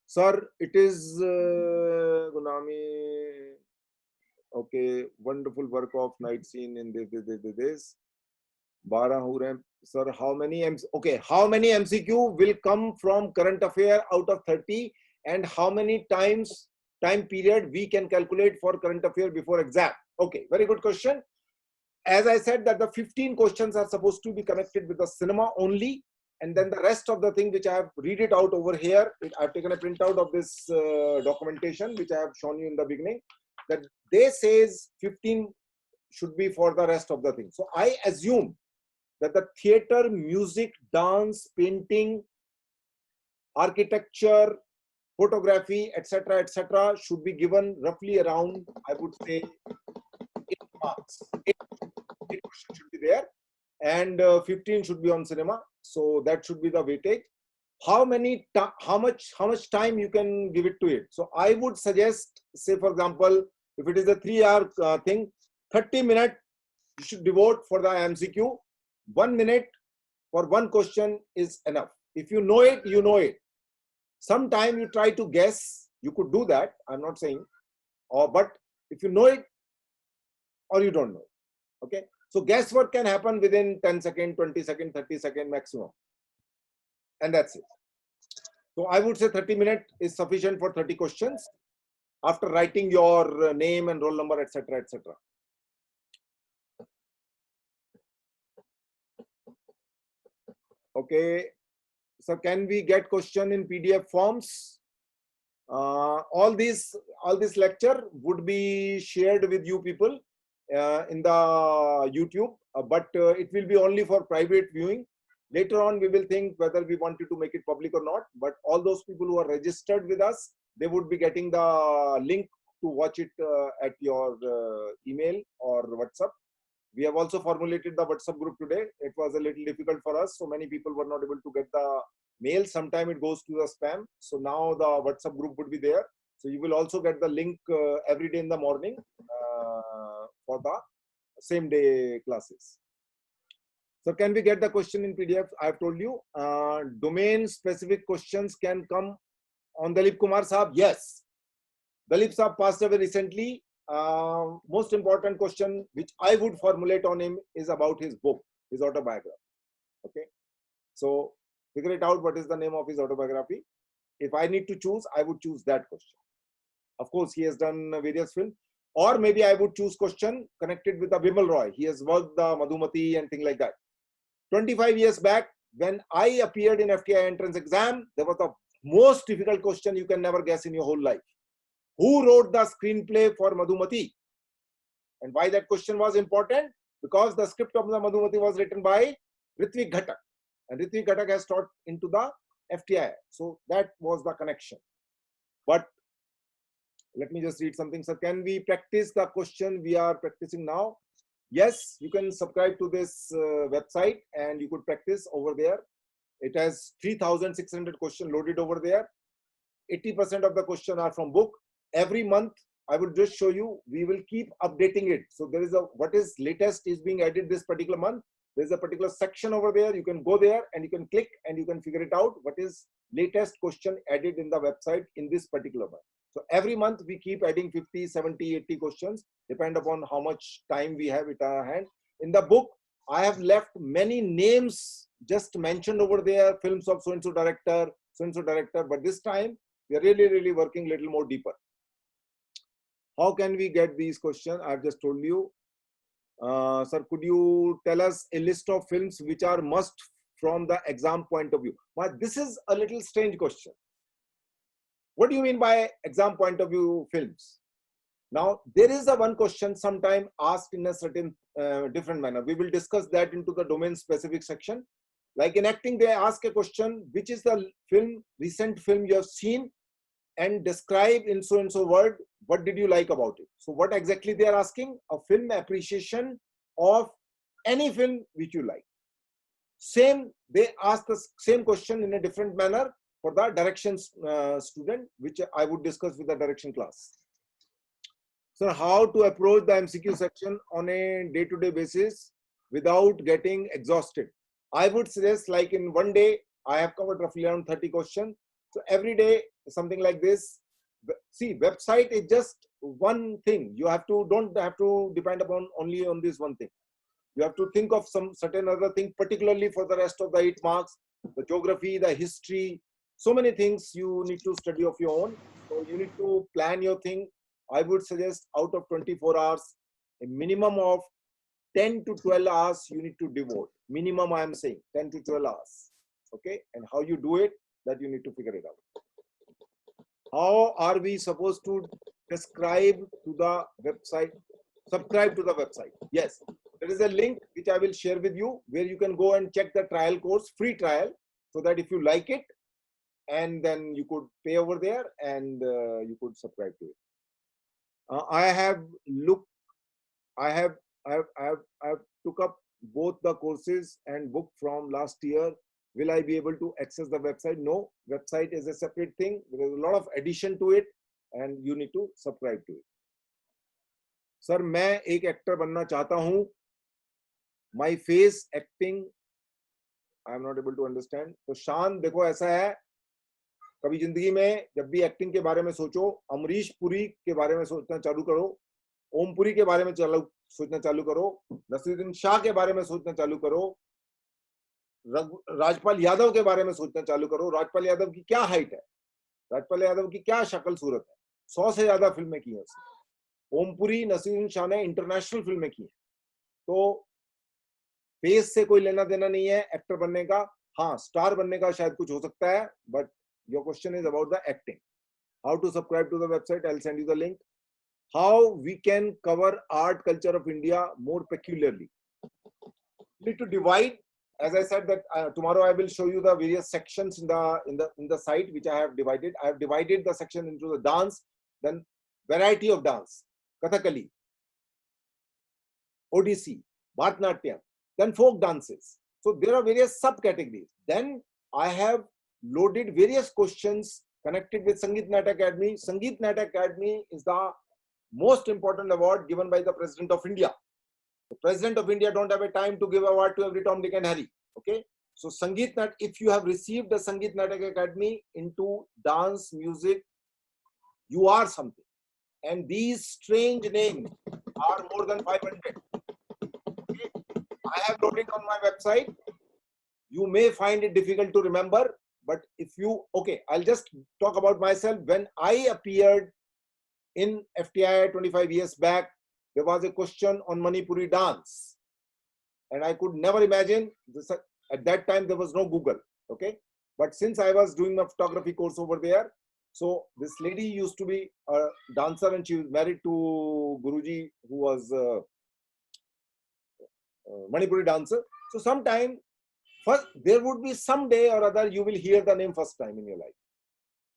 A: Sir, it is Gunami. Okay, wonderful work of night scene in this. Barahuram. Sir, how many MCQ will come from current affair out of 30, and how many time period we can calculate for current affair before exam? Okay, very good question. As I said that the 15 questions are supposed to be connected with the cinema only. And then the rest of the thing which I have read it out over here, I've taken a printout of this documentation which I have shown you in the beginning, that they says 15 should be for the rest of the thing. So I assume that the theater, music, dance, painting, architecture, photography, etc., should be given roughly around, I would say, 8 marks. 8 questions should be there, and 15 should be on cinema. So that should be the weightage. How much time you can give it to it? So I would suggest, say for example, if it is a 3-hour thing, 30 minutes you should devote for the MCQ. 1 minute for one question is enough. If you know it, you know it. Sometime you try to guess, you could do that. I'm not saying, but if you know it or you don't know it, okay. So guesswork can happen within 10 seconds, 20 seconds, 30 seconds maximum. And that's it. So I would say 30 minutes is sufficient for 30 questions after writing your name and roll number, etc., etc. Okay. So can we get question in PDF forms? All this lecture would be shared with you people in the YouTube, but it will be only for private viewing. Later on, we will think whether we wanted to make it public or not. But all those people who are registered with us, they would be getting the link to watch it at your email or WhatsApp. We have also formulated the WhatsApp group today. It was a little difficult for us. So many people were not able to get the mail. Sometime it goes to the spam. So now the WhatsApp group would be there. So you will also get the link every day in the morning for the same day classes. So can we get the question in PDF? I have told you domain specific questions can come on Dalip Kumar Saab. Yes. Dalip Saab passed away recently. most important question which I would formulate on him is about his book, his autobiography. Okay, so figure it out. What is the name of his autobiography? If I need to choose, I would choose that question. Of course, he has done various films, or maybe I would choose question connected with the Bimal Roy. He has worked the Madhumati and things like that. 25 years back, when I appeared in FTI entrance exam, there was the most difficult question you can never guess in your whole life. Who wrote the screenplay for Madhumati? And why that question was important? Because the script of the Madhumati was written by Ritvik Ghatak. And Ritvik Ghatak has taught into the FTI. So that was the connection. But let me just read something. So can we practice the question we are practicing now? Yes, you can subscribe to this website and you could practice over there. It has 3,600 questions loaded over there. 80% of the questions are from book. Every month, I will just show you, we will keep updating it. So there is a, what is latest is being added this particular month. There's a particular section over there. You can go there and you can click and you can figure it out. What is latest question added in the website in this particular month. So every month we keep adding 50, 70, 80 questions, depend upon how much time we have at our hand. In the book, I have left many names just mentioned over there, films of so-and-so director, but this time we are really working a little more deeper. How can we get these questions? I've just told you. Sir, could you tell us a list of films which are must from the exam point of view? But this is a little strange question. What do you mean by exam point of view films? Now, there is a one question sometime asked in a certain different manner. We will discuss that into the domain specific section. Like in acting, they ask a question, which is the film, recent film you have seen and describe in so and so word, what did you like about it? So what exactly they are asking? A film appreciation of any film which you like. Same, they ask the same question in a different manner for the direction student, which I would discuss with the direction class. So how to approach the MCQ section on a day-to-day basis without getting exhausted? I would suggest, like in one day, I have covered roughly around 30 questions. So every day, something like this. See, website is just one thing. You have to, don't have to depend upon only on this one thing. You have to think of some certain other thing, particularly for the rest of the 8 marks, the geography, the history, so many things you need to study of your own. So you need to plan your thing. I would suggest out of 24 hours, a minimum of 10 to 12 hours you need to devote. Minimum, I am saying 10 to 12 hours. Okay, and how you do it, that you need to figure it out. How are we supposed to subscribe to the website? Subscribe to the website. Yes, there is a link which I will share with you where you can go and check the trial course, free trial, so that if you like it, and then you could pay over there and you could subscribe to it. I have took up both the courses and book from last year. Will I be able to access the website? No, website is a separate thing. There is a lot of addition to it and you need to subscribe to it. Sir, मैं एक actor बनना चाहता हूँ. My face acting, I am not able to understand. तो शान देखो ऐसा है, कभी जिंदगी में जब भी एक्टिंग के बारे में सोचो, अमरीश पुरी के बारे में सोचना चालू करो, ओम पुरी के बारे में सोचना चालू करो, नसीरुद्दीन शाह के बारे में सोचना चालू करो, राजपाल यादव के बारे में सोचना चालू करो. राजपाल यादव की क्या हाइट है, राजपाल यादव की क्या शक्ल सूरत है, 100 से ज्यादा फिल्में की हैं उसने. ओम पुरी, नसीरुद्दीन शाह ने इंटरनेशनल फिल्में की हैं. तो फेस से कोई लेना देना नहीं है एक्टर बनने का. हाँ, स्टार बनने का शायद कुछ हो सकता है, but your question is about the acting. How to subscribe to the website? I'll send you the link. How we can cover art culture of India more peculiarly. We need to divide. As I said that tomorrow I will show you the various sections in the site which I have divided. I have divided the section into the dance, then variety of dance, Kathakali, Odissi, Bharatanatyam, then folk dances. So there are various subcategories. Then I have loaded various questions connected with Sangeet Natak Academy. Sangeet Natak Academy is the most important award given by the President of India. The President of India don't have a time to give award to every Tom, Dick and Harry. Okay, so Sangeet Natak, if you have received the Sangeet Natak Academy into dance, music, you are something. and these strange names are more than 500. Okay? I have loaded on my website. You may find it difficult to remember, but if you, okay, I'll just talk about myself. When I appeared in FTI 25 years back, there was a question on Manipuri dance. And I could never imagine this. At that time, there was no Google. Okay. But since I was doing my photography course over there, so this lady used to be a dancer and she was married to Guruji, who was a Manipuri dancer. So sometime, first, there would be some day or other you will hear the name first time in your life.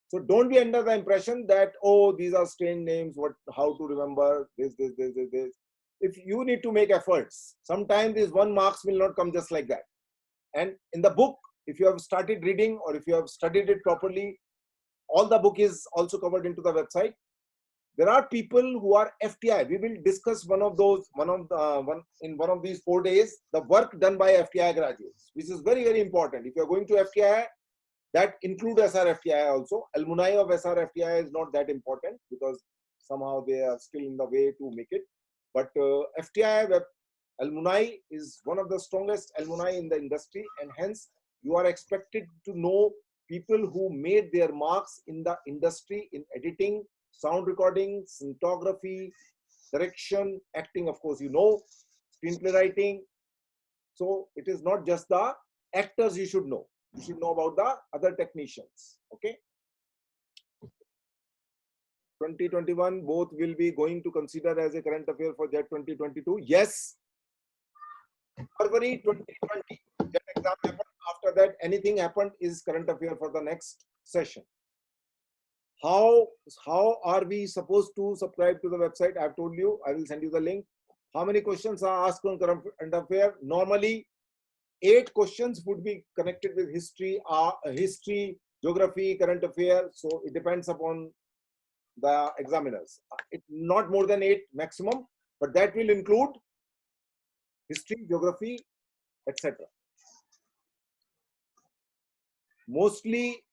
A: So don't be under the impression that, oh, these are strange names, what, how to remember this. If you need to make efforts, sometimes these 1 marks will not come just like that. And in the book, if you have started reading or if you have studied it properly, all the book is also covered into the website. There are people who are FTI. We will discuss one in one of these 4 days, the work done by FTI graduates, which is very, very important. If you are going to FTI, that include SRFTI also. Alumni of SRFTI is not that important because somehow they are still in the way to make it. But FTI web alumni is one of the strongest alumni in the industry, and hence you are expected to know people who made their marks in the industry in editing, sound recording, cinematography, direction, acting, of course, you know, screenplay writing. So it is not just the actors you should know. You should know about the other technicians. Okay. 2021, both will be going to consider as a current affair for JET 2022. Yes. February 2020, JET exam happened. After that, anything happened is current affair for the next session. How are we supposed to subscribe to the website? I've told you, I will send you the link. How many questions are asked on current affair? Normally, 8 questions would be connected with history, geography, current affairs. So it depends upon the examiners. It not more than 8 maximum, but that will include history, geography, etc. Mostly,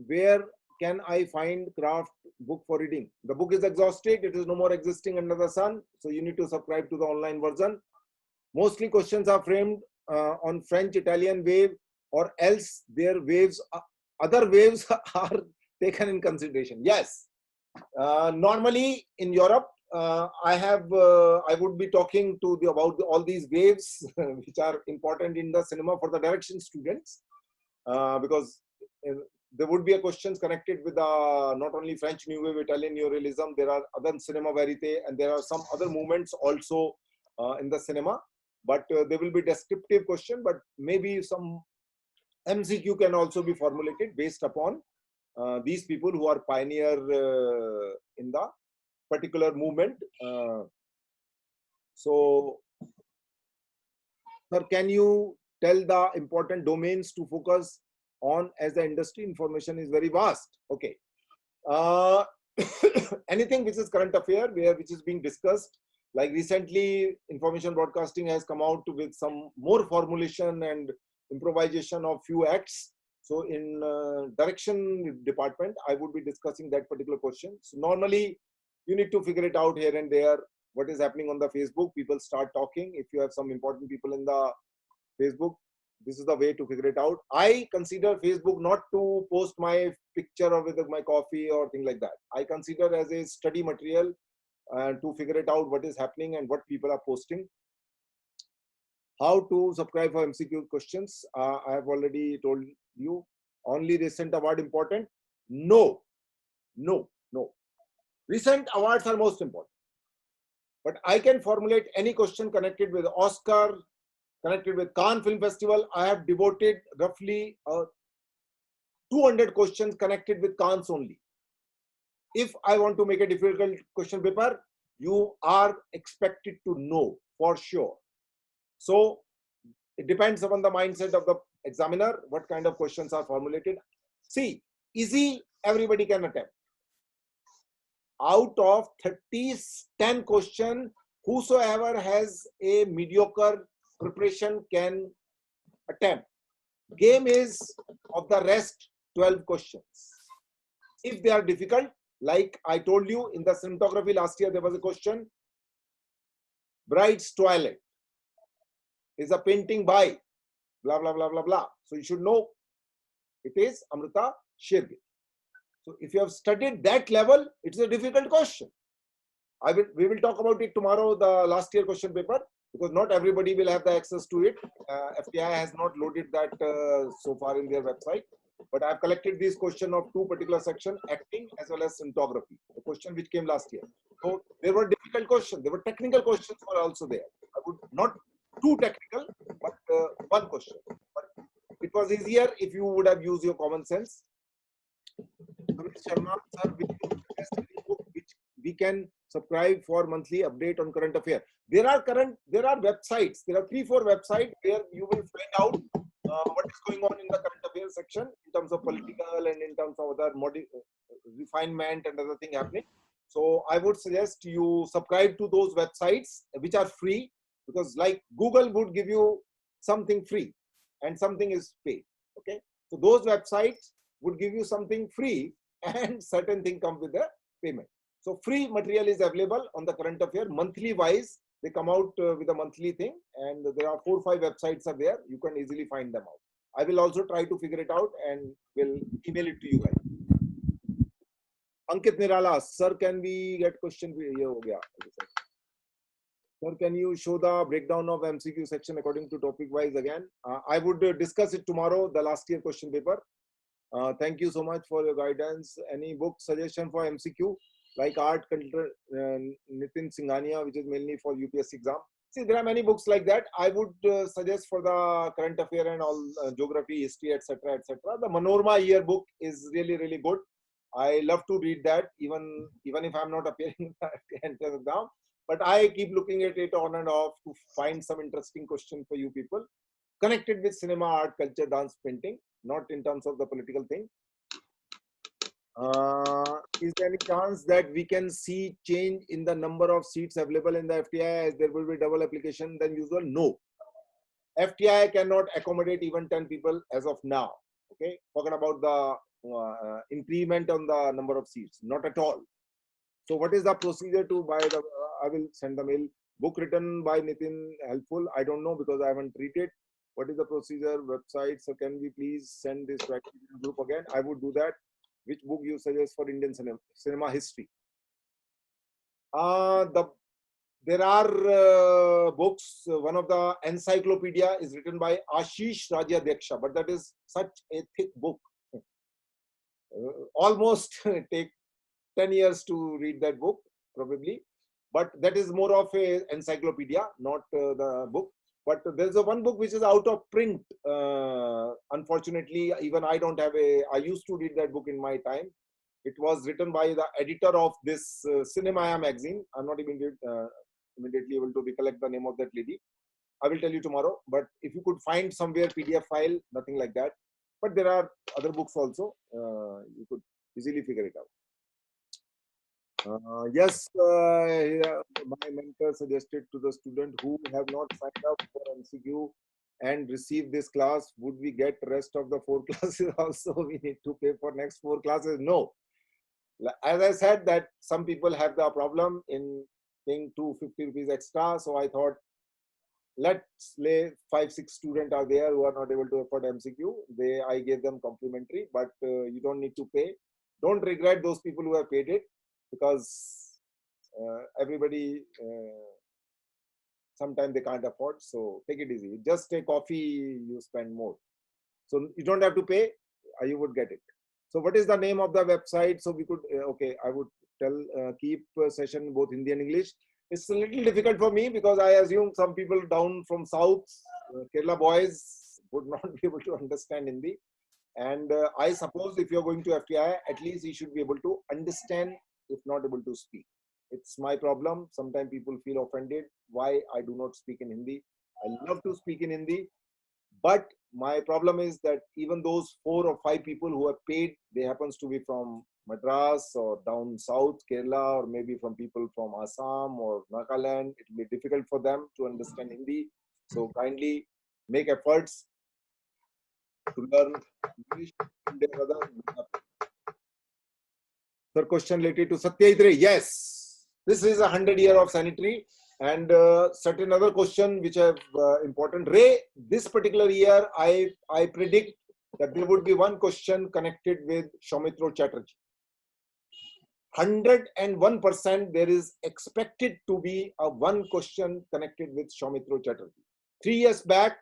A: where can I find craft book for reading? The book is exhausted. It is no more existing under the sun. So you need to subscribe to the online version. Mostly questions are framed on French, Italian wave, or else their waves, other waves are taken in consideration. Yes. Normally in Europe, I would be talking to about all these waves, which are important in the cinema for the direction students, because there would be a questions connected with not only French New Wave, Italian Neorealism, there are other cinema verite, and there are some other movements also in the cinema. But there will be descriptive question, but maybe some MCQ can also be formulated based upon these people who are pioneer in the particular movement. So, sir, can you tell the important domains to focus on, as the industry information is very vast? Okay. Anything which is current affair, which is being discussed, like recently information broadcasting has come out with some more formulation and improvisation of few acts. So in direction department, I would be discussing that particular question. So normally you need to figure it out here and there. What is happening on the Facebook? People start talking. If you have some important people in the Facebook, this is the way to figure it out. I consider Facebook not to post my picture or with my coffee or thing like that. I consider as a study material to figure it out what is happening and what people are posting. How to subscribe for MCQ questions? I have already told you. Only recent award important? No. Recent awards are most important. But I can formulate any question connected with Oscar, connected with Cannes Film Festival. I have devoted roughly 200 questions connected with Cannes only. If I want to make a difficult question paper, you are expected to know for sure. So it depends upon the mindset of the examiner, what kind of questions are formulated. See, easy, everybody can attempt. Out of 30, 10 questions, whosoever has a mediocre preparation can attempt. Game is of the rest 12 questions. If they are difficult, Like I told you in the cinematography last year, there was a question. Bride's Toilet is a painting by blah, blah, blah, blah, blah. So you should know it is Amrita Shergill. So if you have studied that level, it's a difficult question. We will talk about it tomorrow, the last year question paper, because not everybody will have the access to it. FTI has not loaded that so far in their website. But I have collected these questions of two particular sections, acting as well as cinematography, the question which came last year. So there were difficult questions. There were technical questions were also there. I would not too technical, but one question. But it was easier if you would have used your common sense. Amit Sharma, sir, which we can subscribe for monthly update on current affair. There are websites. There are 3-4 websites where you will find out what is going on in the current affairs section in terms of political and in terms of other refinement and other thing happening. So I would suggest you subscribe to those websites which are free, because like Google would give you something free and something is paid. Okay, so those websites would give you something free and certain thing come with the payment. So free material is available on the current affair monthly wise. They come out with a monthly thing, and there are 4 or 5 websites are there. You can easily find them out. I will also try to figure it out and will email it to you guys. Ankit Nirala, sir, can we get question? Sir, can you show the breakdown of MCQ section according to topic wise again? I would discuss it tomorrow, the last year question paper. Thank you so much for your guidance. Any book suggestion for MCQ? Like Art Culture, Nitin Singhania, which is mainly for UPSC exam. See, there are many books like that. I would suggest for the current affair and all geography, history, etc., etc. The Manorama yearbook is really, really good. I love to read that, even if I'm not appearing in the entrance exam. But I keep looking at it on and off to find some interesting question for you people connected with cinema, art, culture, dance, painting, not in terms of the political thing. Is there any chance that we can see change in the number of seats available in the FTI as there will be double application than usual? No. FTI cannot accommodate even 10 people as of now. Okay, talking about the increment on the number of seats, not at all. So what is the procedure to buy the, I will send the mail. Book written by Nitin, helpful? I don't know because I haven't read it. What is the procedure, website? So can we please send this to activity group again? I would do that. Which book you suggest for Indian cinema history? There are books. One of the encyclopedia is written by Ashish Rajyadeksha, but that is such a thick book. Almost take 10 years to read that book, probably. But that is more of a encyclopedia, not the book. But there's a one book which is out of print. Unfortunately, even I don't have I used to read that book in my time. It was written by the editor of this Cinemaya magazine. I'm not immediately able to recollect the name of that lady. I will tell you tomorrow. But if you could find somewhere PDF file, nothing like that. But there are other books also. You could easily figure it out. Yes, my mentor suggested to the student who have not signed up for MCQ and receive this class, would we get rest of the 4 classes also? We need to pay for next 4 classes? No. As I said that some people have the problem in paying 250 rupees extra. So I thought, let's lay 5-6 students are there who are not able to afford MCQ. I gave them complimentary, but you don't need to pay. Don't regret those people who have paid it, because everybody sometimes they can't afford. So take it easy. Just a coffee, you spend more. So you don't have to pay, you would get it. So what is the name of the website? So we could, okay, I would tell, keep session both Hindi and English. It's a little difficult for me because I assume some people down from South, Kerala boys would not be able to understand Hindi. And I suppose if you're going to FTI, at least you should be able to understand, if not able to speak. It's my problem. Sometimes people feel offended why I do not speak in Hindi. I love to speak in Hindi. But my problem is that even those 4 or 5 people who have paid, they happens to be from Madras or down south, Kerala, or maybe from people from Assam or Nagaland. It will be difficult for them to understand Hindi. So kindly make efforts to learn English. Sir, question related to Satyajit. Yes, this is 100 year of sanitary. And certain other question which are important. Ray, this particular year, I predict that there would be one question connected with Soumitra Chatterjee. 101% there is expected to be a one question connected with Soumitra Chatterjee. 3 years back,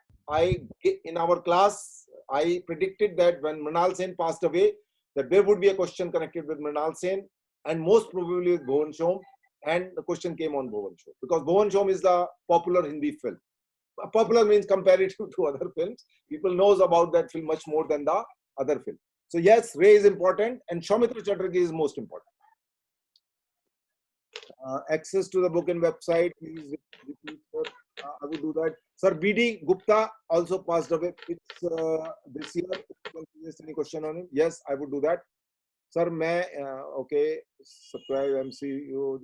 A: in our class, I predicted that when Mrinal Sen passed away, that there would be a question connected with Mrinal Sen and most probably with Bhuvan Shom. And the question came on Bhuvan Shom because Bhuvan Shom is the popular Hindi film. Popular means comparative to other films. People knows about that film much more than the other film. So yes, Ray is important and Soumitra Chatterjee is most important. Access to the book and website, please repeat, I would do that. Sir, BD Gupta also passed away. It's this year. Any question on him? Yes, I would do that. Sir, okay, subscribe MCU.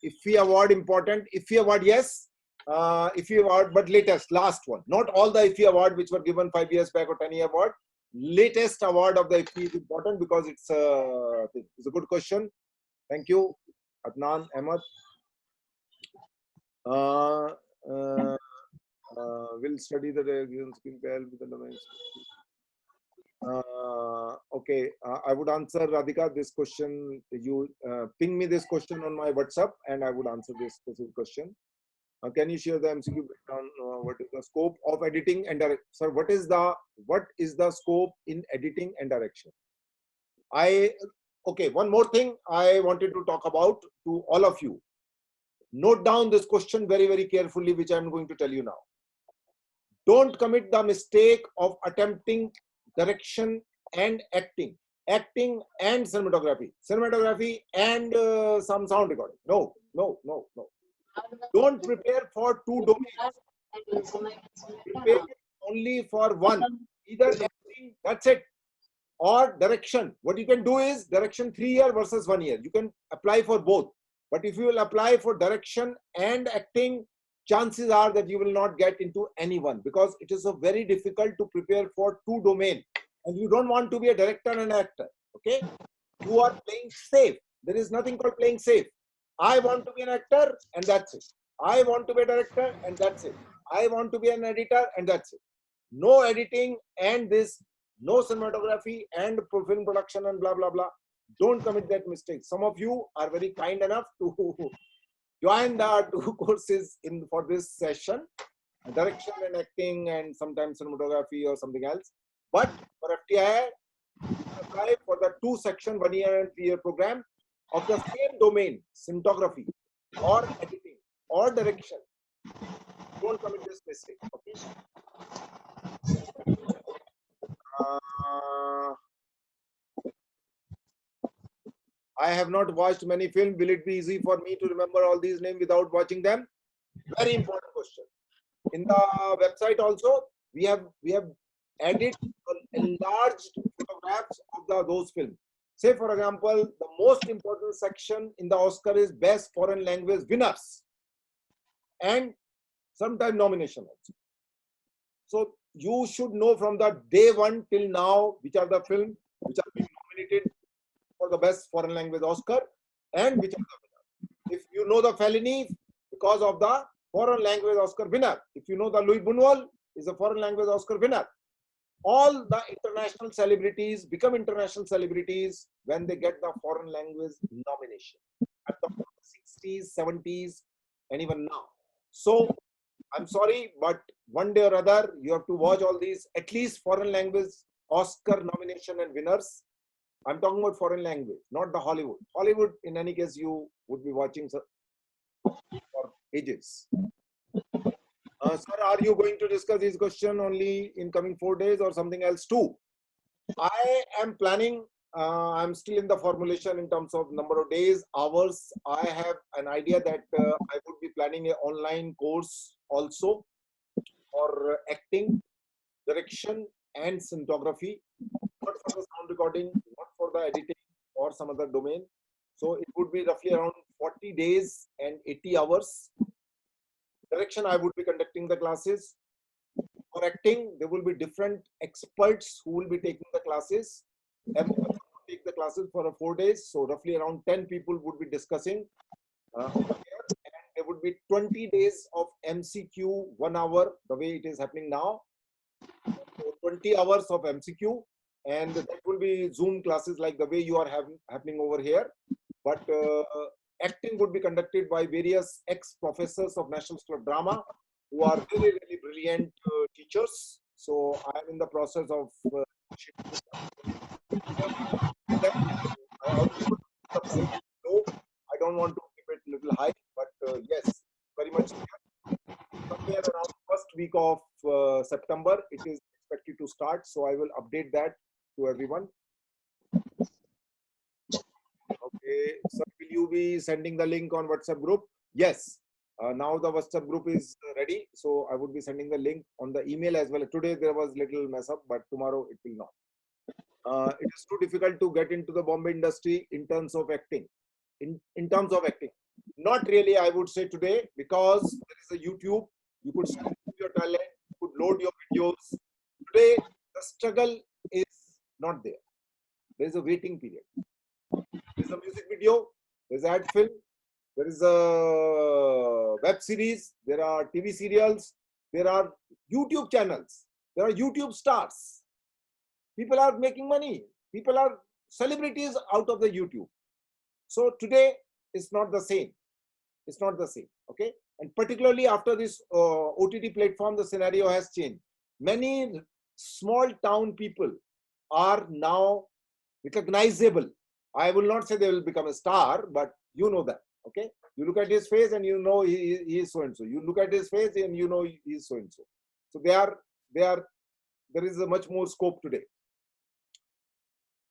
A: IFFI award important. IFFI award, yes. IFFI award, but latest, last one. Not all the IFFI award which were given 5 years back or 10-year award. Latest award of the IFFI is important because it's a good question. Thank you, Adnan Ahmed. Will study the skill with the domains. Okay, I would answer Radhika this question. You ping me this question on my WhatsApp and I would answer this specific question. Can you share the MCQ breakdown? What is the scope of editing and direction? Sir, what is the scope in editing and direction? Okay, one more thing I wanted to talk about to all of you. Note down this question very, very carefully, which I'm going to tell you now. Don't commit the mistake of attempting direction and acting and cinematography and some sound recording. No. Don't prepare for two domains. Prepare only for one. Either acting, that's it, or direction. What you can do is direction 3 year versus 1 year. You can apply for both. But if you will apply for direction and acting, chances are that you will not get into any one because it is very difficult to prepare for two domains. And you don't want to be a director and an actor. Okay? You are playing safe. There is nothing called playing safe. I want to be an actor and that's it. I want to be a director and that's it. I want to be an editor and that's it. No editing and this, no cinematography and film production and blah, blah, blah. Don't commit that mistake. Some of you are very kind enough to join the 2 courses for this session, direction and acting and sometimes cinematography or something else. But for FTI, apply for the 2 section 1 year and 3 year program of the same domain, cinematography or editing or direction. Don't commit this mistake. Okay. I have not watched many films. Will it be easy for me to remember all these names without watching them? Very important question. In the website also, we have added enlarged photographs of those films. Say, for example, the most important section in the Oscar is Best Foreign Language Winners and sometime nomination also. So you should know from the day 1 till now which are the films which are being nominated for the Best Foreign Language Oscar and which are the winners. If you know the Fellini because of the Foreign Language Oscar winner, if you know the Louis Buñuel is a Foreign Language Oscar winner, all the international celebrities become international celebrities when they get the foreign language nomination at the 60s, 70s, and even now. So I'm sorry, but one day or other you have to watch all these at least foreign language Oscar nomination and winners. I'm talking about foreign language, not the Hollywood. Hollywood, in any case, you would be watching for ages. Sir, are you going to discuss this question only in coming 4 days or something else too? I am planning, I'm still in the formulation in terms of number of days, hours. I have an idea that I would be planning an online course also for acting, direction and cinematography, not for the sound recording, not for the editing or some other domain. So it would be roughly around 40 days and 80 hours. Direction, I would be conducting the classes. For acting, there will be different experts who will be taking the classes. Everyone will take the classes for 4 days. So roughly around 10 people would be discussing over here. And there would be 20 days of MCQ, 1 hour, the way it is happening now. So 20 hours of MCQ, and that will be Zoom classes like the way you are having happening over here. But acting would be conducted by various ex-professors of National School of Drama who are really, really brilliant teachers. So I am in the process of I also put the price low. I don't want to keep it little high, but yes, very much somewhere around first week of September, it is expected to start. So I will update that to everyone. Okay, sir, will you be sending the link on WhatsApp group? Yes. Now the WhatsApp group is ready, so I would be sending the link on the email as well. Today there was little mess up, but tomorrow it will not. It is too difficult to get into the Bombay industry in terms of acting. In terms of acting, not really, I would say today, because there is a YouTube. You could show your talent, you could load your videos. Today, the struggle is not there. There is a waiting period. There is a music video, there is ad film, there is a web series, there are TV serials, there are YouTube channels, there are YouTube stars. People are making money. People are celebrities out of the YouTube. So today is not the same. It's not the same. Okay. And particularly after this OTT platform, the scenario has changed. Many small town people are now recognizable. I will not say they will become a star, but you know that. Okay. You look at his face and you know he is so and so. You look at his face and you know he is so and so. So there is a much more scope today.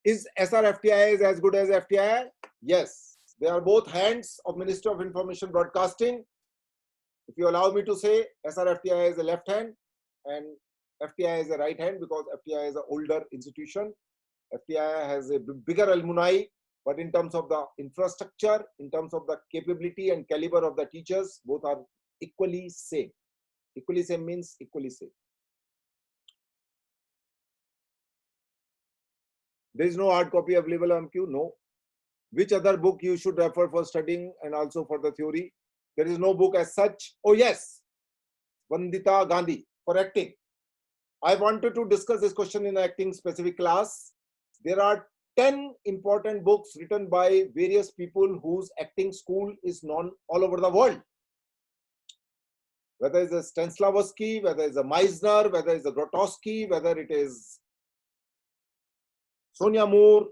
A: Is SRFTI as good as FTI? Yes. They are both hands of Ministry of Information Broadcasting. If you allow me to say, SRFTI is the left hand and FTI is the right hand, because FTI is an older institution. FTI has a bigger alumni, but in terms of the infrastructure, in terms of the capability and caliber of the teachers, both are equally same. Equally same means equally same. There is no hard copy available on Q? No. Which other book you should refer for studying and also for the theory? There is no book as such. Oh yes, Vandita Gandhi for acting. I wanted to discuss this question in an acting specific class. There are 10 important books written by various people whose acting school is known all over the world. Whether it's a Stanislavski, whether it's a Meisner, whether it's a Grotowski, whether it is Sonia Moore,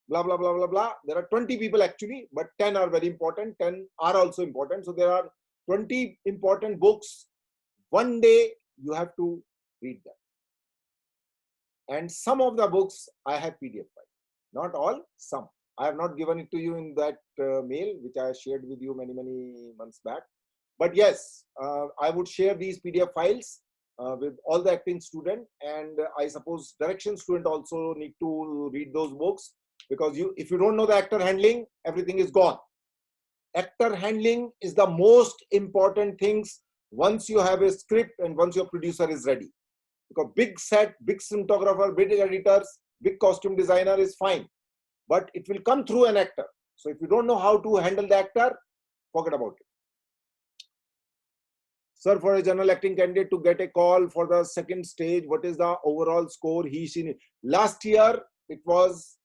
A: blah, blah, blah, blah, blah. There are 20 people actually, but 10 are very important. 10 are also important. So there are 20 important books. One day you have to read them. And some of the books I have PDF file. Not all, some. I have not given it to you in that mail, which I shared with you many, many months back. But yes, I would share these PDF files with all the acting student, and I suppose direction student also need to read those books, because if you don't know the actor handling, everything is gone. Actor handling is the most important things once you have a script and once your producer is ready. Because big set, big cinematographer, big editors, big costume designer is fine, but it will come through an actor. So if you don't know how to handle the actor, forget about it. Sir, for a general acting candidate to get a call for the second stage, what is the overall score he seen? Last year, it was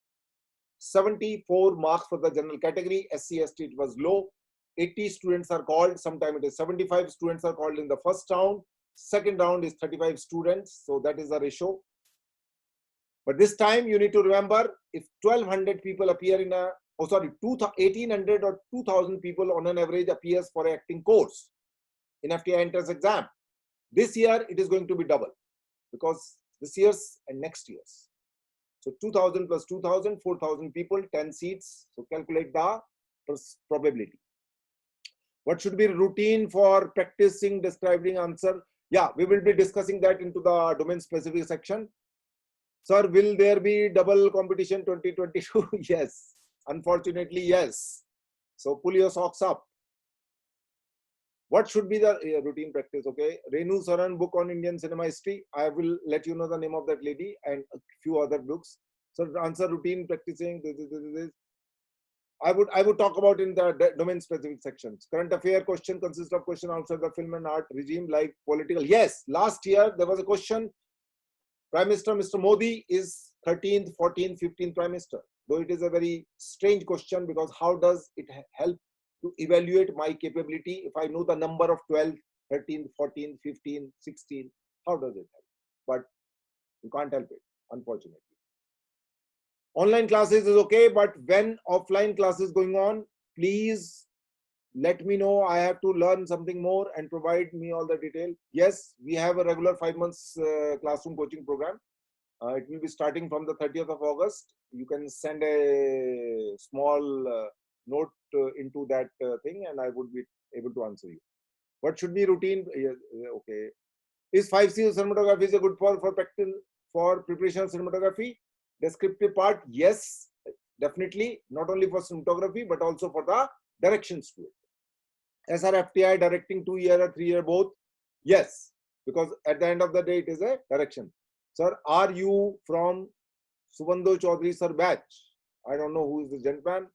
A: 74 marks for the general category. SC, ST, it was low. 80 students are called. Sometimes it is 75 students are called in the first round. Second round is 35 students. So that is the ratio. But this time you need to remember, if 1200 people appear in a, 1800 or 2000 people on an average appears for an acting course in FTI entrance exam. This year it is going to be double, because this year's and next year's. So 2000 plus 2000, 4000 people, 10 seats. So calculate the probability. What should be routine for practicing describing answer? Yeah, we will be discussing that into the domain specific section. Sir, will there be double competition 2022? Yes, unfortunately, yes. So pull your socks up. What should be the routine practice? Okay, Renu Saran book on Indian cinema history. I will let you know the name of that lady and a few other books. So answer routine, practicing, this. I would talk about in the domain specific sections. Current affair question consists of question outside the film and art regime like political. Yes, last year there was a question. Prime Minister Mr. Modi is 13th, 14th, 15th Prime Minister. Though it is a very strange question because how does it help to evaluate my capability if I know the number of 12, 13, 14, 15, 16? How does it help? But you can't help it, unfortunately. Online classes is okay, but when offline classes going on, please let me know. I have to learn something more and provide me all the detail. Yes, we have a regular 5 months classroom coaching program. It will be starting from the 30th of August. You can send a small note into that thing and I would be able to answer you. What should be routine? Okay. Is 5C cinematography is a good for practice for preparation of cinematography? Descriptive part, yes, definitely. Not only for cinematography, but also for the directions to it. SRFTI directing 2 year or 3 year both? Yes, because at the end of the day, it is a direction. Sir, are you from Subandhu Chaudhary sir batch? I don't know who is the gentleman.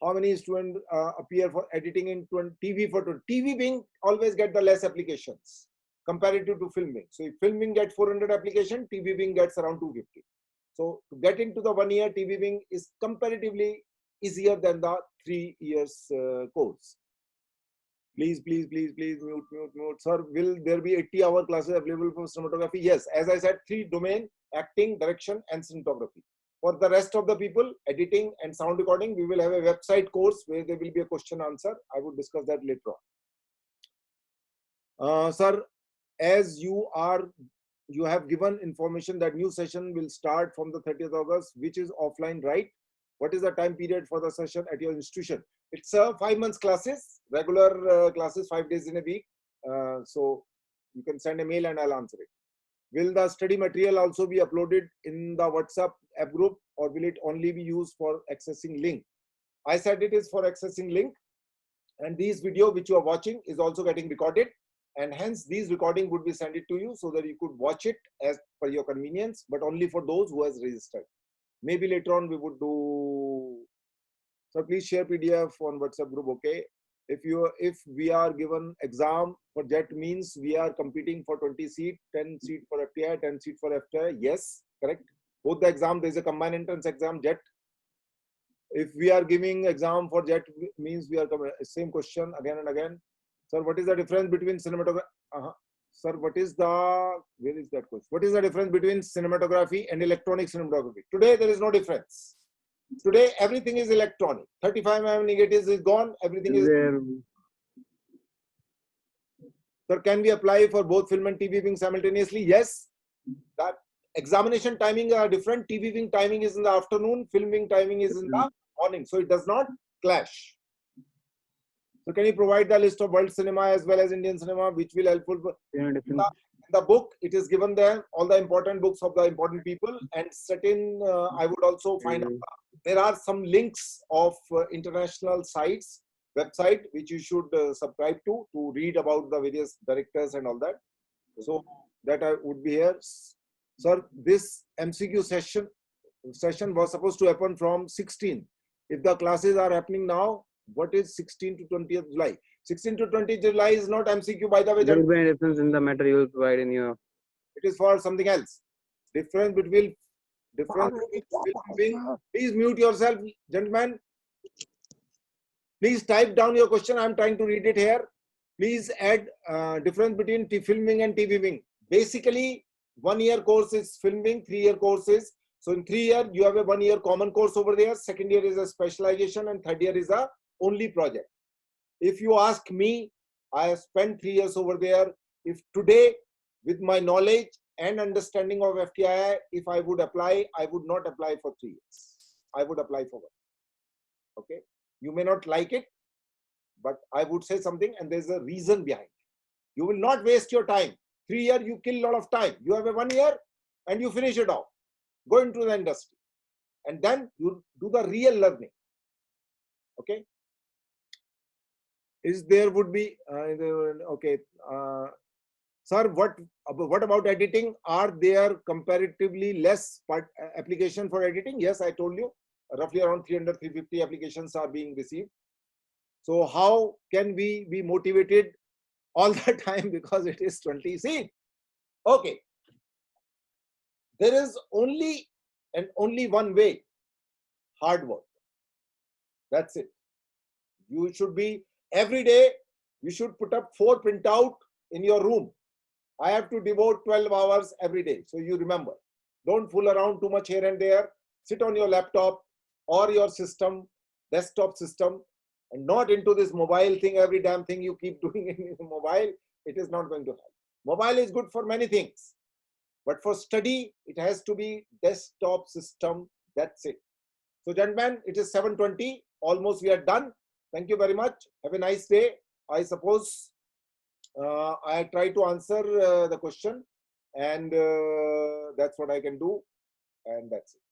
A: How many students appear for editing in TV for TV being always get the less applications comparative to filming. So if filming gets 400 application, TV being gets around 250. So to get into the 1 year TV being is comparatively easier than the 3 years course. Please, mute. Sir, will there be 80-hour classes available for cinematography? Yes, as I said, 3 domain: acting, direction, and cinematography. For the rest of the people, editing and sound recording, we will have a website course where there will be a question answer. I will discuss that later on. Sir, as you have given information that new session will start from the 30th August, which is offline, right? What is the time period for the session at your institution? It's a 5 months classes, regular classes, 5 days in a week. So you can send a mail and I'll answer it. Will the study material also be uploaded in the WhatsApp app group or will it only be used for accessing link? I said it is for accessing link, and this video which you are watching is also getting recorded, and hence these recording would be sent it to you so that you could watch it as per your convenience, but only for those who has registered. Maybe later on we would do. So please share PDF on WhatsApp group. Okay. If we are given exam for JET means we are competing for 20 seat, 10 seat for FTI, 10 seat for FTI. Yes, correct. Both the exam, there is a combined entrance exam, JET. If we are giving exam for JET means we are same question again and again. Sir, what is the difference between cinematography? Sir, where is that question? What is the difference between cinematography and electronic cinematography? Today, there is no difference. Today, everything is electronic. 35mm negatives is gone. Everything is. Sir, can we apply for both film and TV wing simultaneously? Yes. That examination timing are different. TV wing timing is in the afternoon. Film wing timing is in the morning. So it does not clash. So can you provide the list of world cinema as well as Indian cinema, which will helpful for in the book? It is given there all the important books of the important people, and certain I would also find out, there are some links of international sites, website which you should subscribe to read about the various directors and all that. So that I would be here. Sir, this MCQ session was supposed to happen from 16. If the classes are happening now, what is 16 to 20th July? 16 to 20th July is not MCQ, by the way.
D: There will be a difference in the matter you will provide in your.
A: It is for something else. Difference between please mute yourself, gentlemen. Please type down your question. I am trying to read it here. Please add difference between filming and TV wing. Basically, 1 year course is filming, 3 year courses. So in 3 year, you have a 1 year common course over there. Second year is a specialization, and third year is a only project. If you ask me, I have spent 3 years over there. If today, with my knowledge and understanding of FTI, if I would apply, I would not apply for 3 years. I would apply for 1. Okay. You may not like it, but I would say something, and there's a reason behind it. You will not waste your time. 3 years, you kill a lot of time. You have a 1 year and you finish it off. Go into the industry. And then you do the real learning. Okay. Is there would be, okay. Sir, what about editing? Are there comparatively less application for editing? Yes, I told you, roughly around 300, 350 applications are being received. So how can we be motivated all the time because it is 20 seat? Okay. There is only one way, hard work. That's it. You should be, every day, you should put up 4 printout in your room. I have to devote 12 hours every day. So you remember, don't fool around too much here and there. Sit on your laptop or your system, desktop system, and not into this mobile thing. Every damn thing you keep doing in mobile, it is not going to help. Mobile is good for many things, but for study, it has to be desktop system. That's it. So gentlemen, it is 7:20. Almost we are done. Thank you very much. Have a nice day. I suppose I try to answer the question, and that's what I can do, and that's it.